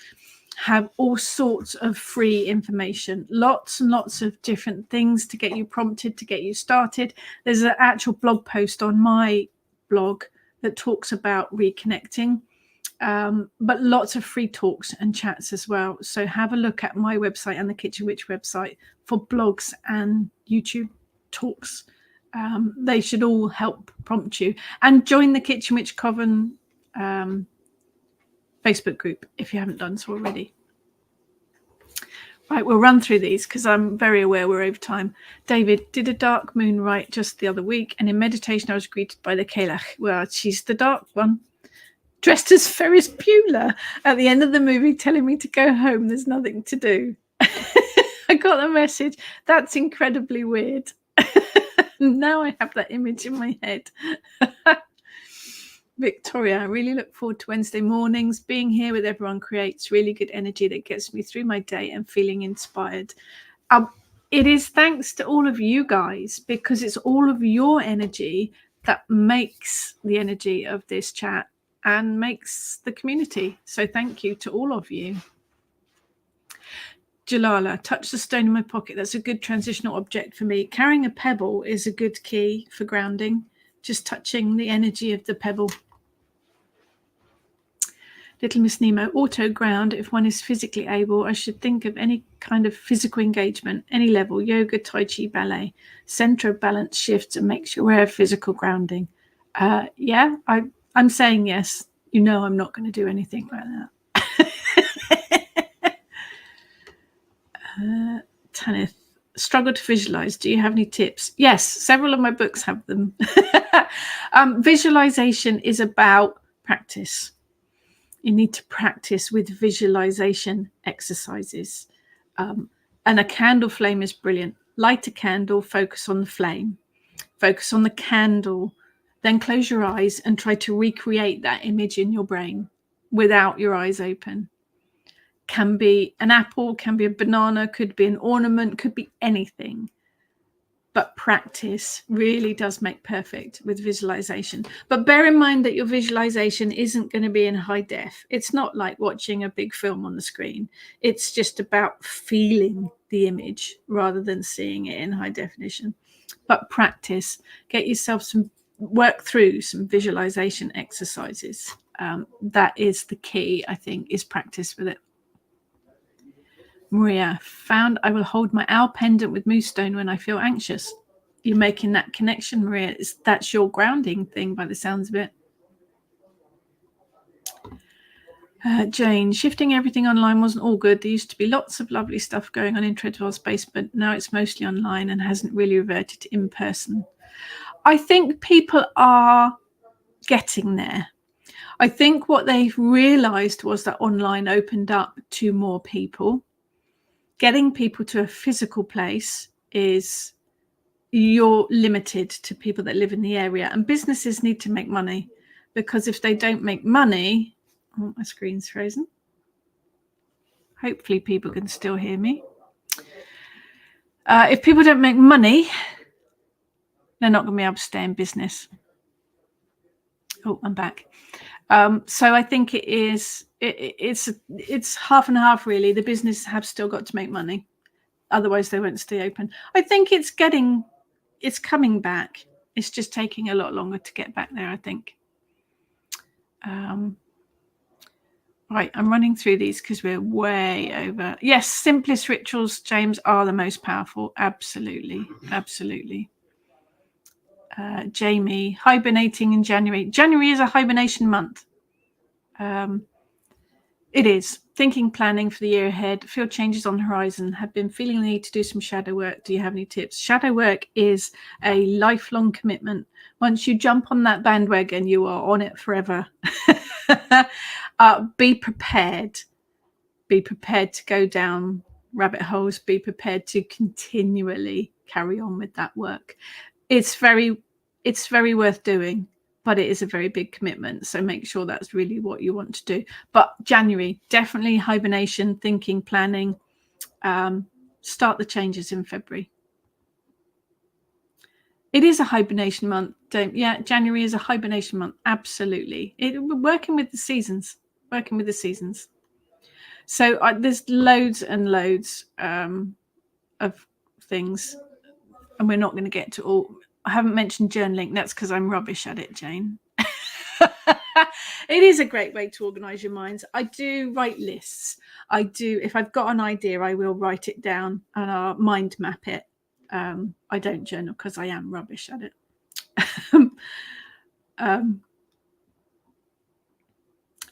have all sorts of free information, lots and lots of different things to get you prompted, to get you started. There's an actual blog post on my blog that talks about reconnecting, but lots of free talks and chats as well. So have a look at my website and the Kitchen Witch website for blogs and YouTube talks. They should all help prompt you. And join the Kitchen Witch Coven Facebook group if you haven't done so already. Right, we'll run through these because I'm very aware we're over time. David, did a dark moon right just the other week, and in meditation I was greeted by the Kelach. Well, she's the dark one. dressed as Ferris Bueller at the end of the movie, telling me to go home. There's nothing to do. I got the message. That's incredibly weird. Now I have that image in my head. Victoria, I really look forward to Wednesday mornings. Being here with everyone creates really good energy that gets me through my day and feeling inspired. It is thanks to all of you guys, because it's all of your energy that makes the energy of this chat and makes the community. So thank you to all of you. Jalala, touch the stone in my pocket. That's a good transitional object for me. Carrying a pebble is a good key for grounding. Just touching the energy of the pebble. Little Miss Nemo, auto ground. If one is physically able, I should think of any kind of physical engagement, any level, yoga, tai chi, ballet. Center of balance shifts and makes you aware of physical grounding. Yeah, I'm saying yes. You know I'm not going to do anything like that. Tanith, struggle to visualize. Do you have any tips? Yes, several of my books have them. Visualization is about practice. You need to practice with visualization exercises. And a candle flame is brilliant. Light a candle, focus on the flame, focus on the candle, then close your eyes and try to recreate that image in your brain without your eyes open. Can be an apple, can be a banana, could be an ornament, could be anything. But practice really does make perfect with visualization. But bear in mind that your visualization isn't going to be in high def. It's not like watching a big film on the screen. It's just about feeling the image rather than seeing it in high definition. But practice, get yourself work through some visualization exercises. That is the key, I think, is practice with it. Maria, found I will hold my owl pendant with moonstone when I feel anxious. You're making that connection, Maria. That's your grounding thing by the sounds of it. Jane, shifting everything online wasn't all good. There used to be lots of lovely stuff going on in Treadwell Space, but now it's mostly online and hasn't really reverted to in person. I think people are getting there. I think what they've realized was that online opened up to more people. Getting people to a physical place is you're limited to people that live in the area, and businesses need to make money, because if they don't make money, oh, my screen's frozen. Hopefully people can still hear me. If people don't make money, they're not going to be able to stay in business. Oh, I'm back. So I think it's half and half, really. The businesses have still got to make money, otherwise they won't stay open. I think it's coming back. It's just taking a lot longer to get back there, I think. Right, I'm running through these because we're way over. Yes, simplest rituals, James, are the most powerful. Absolutely, absolutely. Jamie, hibernating in January. January is a hibernation month. It is. Thinking, planning for the year ahead. Feel changes on the horizon. Have been feeling the need to do some shadow work. Do you have any tips? Shadow work is a lifelong commitment. Once you jump on that bandwagon, you are on it forever. Be prepared. Be prepared to go down rabbit holes. Be prepared to continually carry on with that work. It's very worth doing, but it is a very big commitment. So make sure that's really what you want to do. But January, definitely hibernation, thinking, planning. Start the changes in February. It is a hibernation month. January is a hibernation month. Absolutely. Working with the seasons. So there's loads and loads of things, and we're not going to get to all. I haven't mentioned journaling. That's because I'm rubbish at it, Jane. It is a great way to organize your minds. I do write lists. I do. If I've got an idea, I will write it down and I'll mind map it. I don't journal because I am rubbish at it.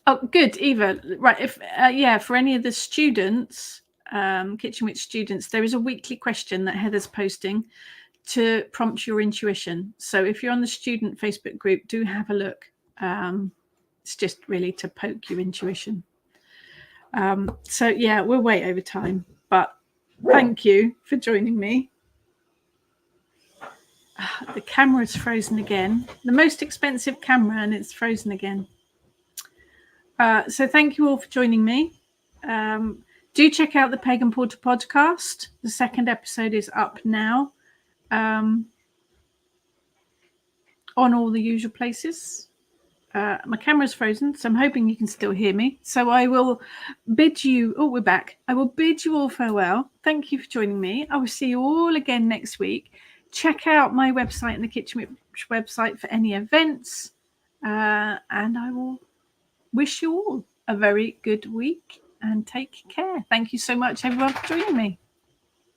Oh, good, Eva. Right. If for any of the students, Kitchen Witch students, there is a weekly question that Heather's posting to prompt your intuition. So if you're on the student Facebook group, do have a look. It's just really to poke your intuition. So yeah, we're way over time, but thank you for joining me. The camera's frozen again. The most expensive camera, and it's frozen again. So thank you all for joining me. Do check out the Pagan Porter podcast. The second episode is up now on all the usual places. My camera's frozen, so I'm hoping you can still hear me. So I will bid you... Oh, we're back. I will bid you all farewell. Thank you for joining me. I will see you all again next week. Check out my website and the Kitchen Witch website for any events. And I will wish you all a very good week and take care. Thank you so much, everyone, for joining me.